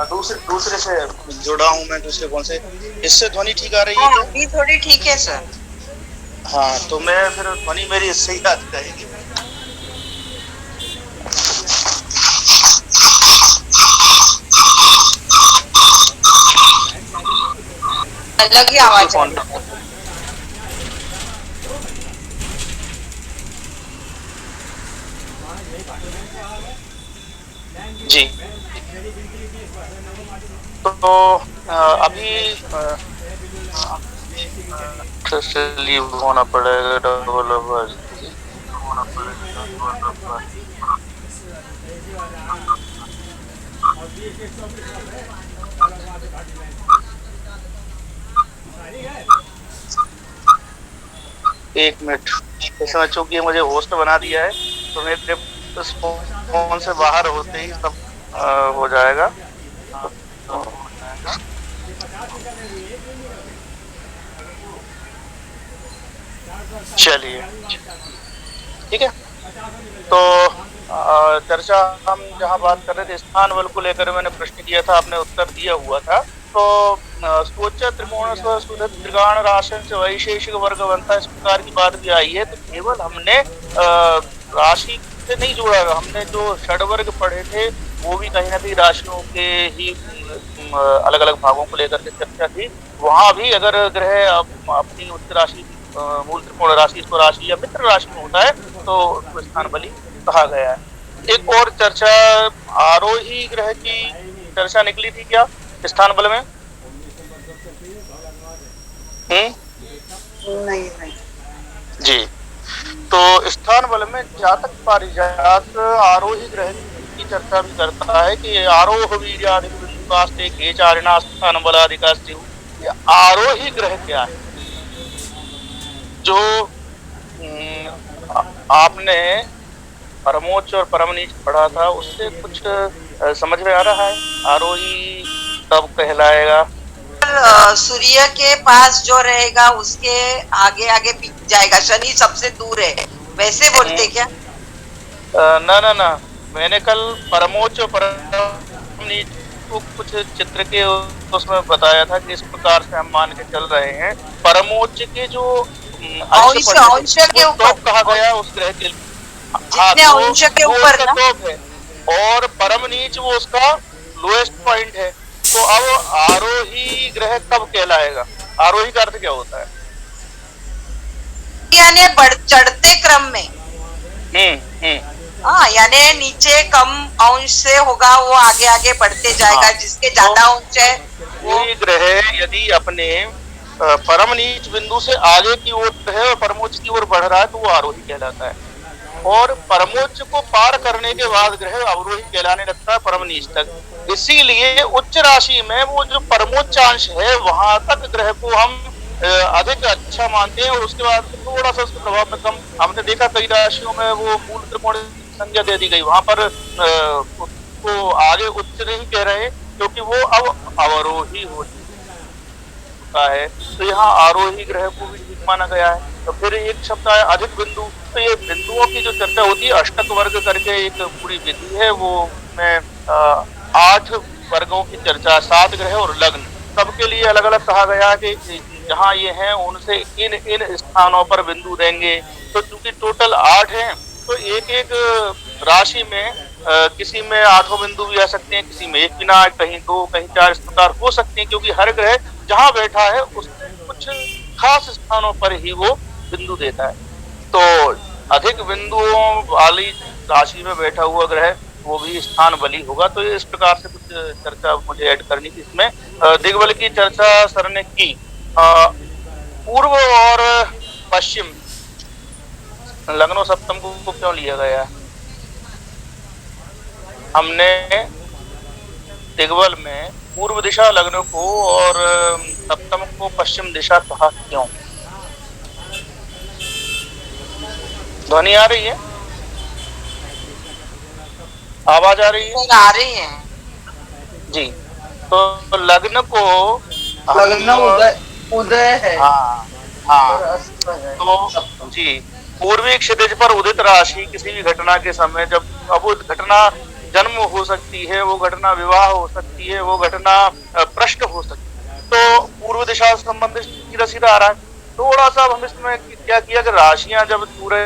Speaker 5: दूसरे से जुड़ा हूँ मैं, दूसरे फोन से। इससे ध्वनि ठीक आ रही है क्या?
Speaker 7: अभी थोड़ी ठीक है सर।
Speaker 5: हाँ, तो मैं फिर ध्वनि मेरी इससे ही याद रहेगी।
Speaker 7: अलग ही आवाज है।
Speaker 5: जी, तो अभी लीव होना पड़ेगा, डबल आवाज। एक मिनट, इसमें चूंकि मुझे होस्ट बना दिया है तो मेरे इस फोन से बाहर होते ही सब हो जाएगा। चलिए, ठीक है। तो चर्चा हम जहाँ बात कर रहे थे स्थान बल को लेकर मैंने प्रश्न किया था, आपने उत्तर दिया हुआ था। तो सोच त्रिकोण त्रिगाण राशन से वैशेषिक वर्ग बनता है, इस प्रकार की बात भी आई है। तो केवल हमने राशि से नहीं जोड़ा, हमने जो षडवर्ग पढ़े थे वो भी कहीं ना कहीं राशियों के ही अलग अलग भागों को लेकर के चर्चा थी। वहां भी अगर ग्रह अपनी उच्च राशि मूल त्रिकोण राशि राशि या मित्र राशि में होता है तो उसको स्थान बली कहा गया है। एक और चर्चा आरोही ग्रह की चर्चा निकली थी क्या स्थान बल में?
Speaker 6: नहीं
Speaker 5: जी, तो स्थान बल में जातक पारिजात आरोही ग्रह की चर्चा भी करता है कि आरोह वीर्यादिकास्ते केचारिणा स्थान बलादिकास्ते। आरोही ग्रह क्या है? जो आपने परमोच्च और परम नीच पढ़ा था उससे कुछ समझ में आ रहा है? आरोही कब कहलाएगा?
Speaker 7: सूर्य के पास जो रहेगा उसके आगे आगे बिक जाएगा, शनि सबसे दूर है, वैसे बोलते क्या?
Speaker 5: ना, मैंने कल परमोच्च और परम नीच को कुछ चित्र के उसमें बताया था कि इस प्रकार से हम मान के चल रहे हैं। परमोच्च के जो
Speaker 7: अंश के ऊपर
Speaker 5: कहा गया उस ग्रह के,
Speaker 7: जितने अंश के ऊपर ना,
Speaker 5: है, और परम नीच वो उसका लोएस्ट पॉइंट है। तो अब आरोही ग्रह कब कहलाएगा? आरोही का अर्थ क्या होता है?
Speaker 7: यानी चढ़ते क्रम में। हाँ, यानी नीचे कम अंश से होगा, वो आगे आगे बढ़ते जाएगा। जिसके ज्यादा अंश है वो
Speaker 5: ग्रह यदि अपने परम नीच बिंदु से आगे की ओर है और परमोच्च की ओर बढ़ रहा है तो वो आरोही कहलाता है। और परमोच्च को पार करने के बाद ग्रह अवरोही कहलाने लगता है परम नीच तक। इसीलिए उच्च राशि में वो जो परमोच्चांश है वहां तक ग्रह को हम अधिक अच्छा मानते हैं, और उसके बाद थोड़ा सा उसके प्रभाव में कम। हमने देखा कई राशियों में वो मूल त्रिकोण संज्ञा दे दी गई, वहां पर उसको आगे उच्च नहीं कह रहे क्योंकि वो अब अवरोही हो चुका है। तो यहाँ आरोही ग्रह को भी ठीक माना गया है। तो फिर एक शब्द आया अधिक बिंदु। तो ये बिंदुओं की जो चर्चा होती है, अष्टक वर्ग करके एक पूरी विधि है, वो में 8 वर्गों की चर्चा, 7 ग्रह और लग्न सबके लिए अलग अलग कहा गया कि जहाँ ये हैं उनसे इन इन स्थानों पर बिंदु देंगे। तो चूंकि टोटल 8 हैं, तो एक एक राशि में किसी में 8 बिंदु भी आ सकते हैं, किसी में 1 भी ना, कहीं 2, कहीं 4 इस प्रकार हो सकते हैं, क्योंकि हर ग्रह जहाँ बैठा है उसके कुछ खास स्थानों पर ही वो बिंदु देता है। तो अधिक बिंदुओं वाली राशि में बैठा हुआ ग्रह वो भी स्थान बली होगा। तो इस प्रकार से कुछ चर्चा मुझे ऐड करनी थी इसमें। दिग्बल की चर्चा सर ने की। पूर्व और पश्चिम लग्नो सप्तम को क्यों लिया गया? हमने दिग्बल में पूर्व दिशा लग्न को और सप्तम को पश्चिम दिशा कहा क्यों? ध्वनि आ रही है? आवाज आ रही है?
Speaker 7: आ रही है
Speaker 5: जी। तो लग्न को
Speaker 6: लग्न उदय है।
Speaker 5: हाँ हाँ। तो जी, पूर्वी क्षितिज पर उदित राशि किसी भी घटना के समय, जब अब वो घटना जन्म हो सकती है, वो घटना विवाह हो सकती है, वो घटना प्रश्न हो सकती है, तो पूर्व दिशा से संबंधित सीधा सीधा आ रहा है। थोड़ा सा हम इसमें क्या किया कि राशियां जब पूरे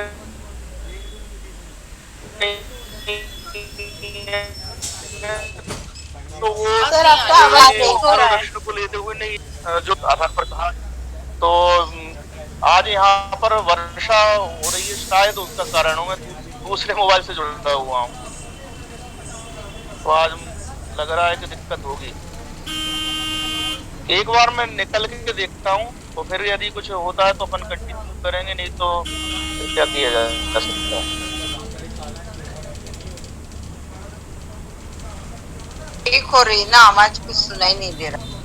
Speaker 5: तो वो
Speaker 7: सर आपका आवाज नहीं हो रहा है।
Speaker 5: दक्षिण को लेते हुए नहीं जो आधार पर कहा। तो आज यहाँ पर वर्षा हो रही है, शायद उसका कारण हो। मैं दूसरे मोबाइल से जुड़ा हुआ हूँ, तो आज लग रहा है कि दिक्कत होगी। एक बार मैं निकल के देखता हूँ, तो फिर यदि कुछ होता है तो अपन कंटिन्यू करेंगे, नहीं तो क्या किया जा सकता है।
Speaker 7: ठीक हो रही ना, आवाज कुछ सुनाई नहीं दे रहा।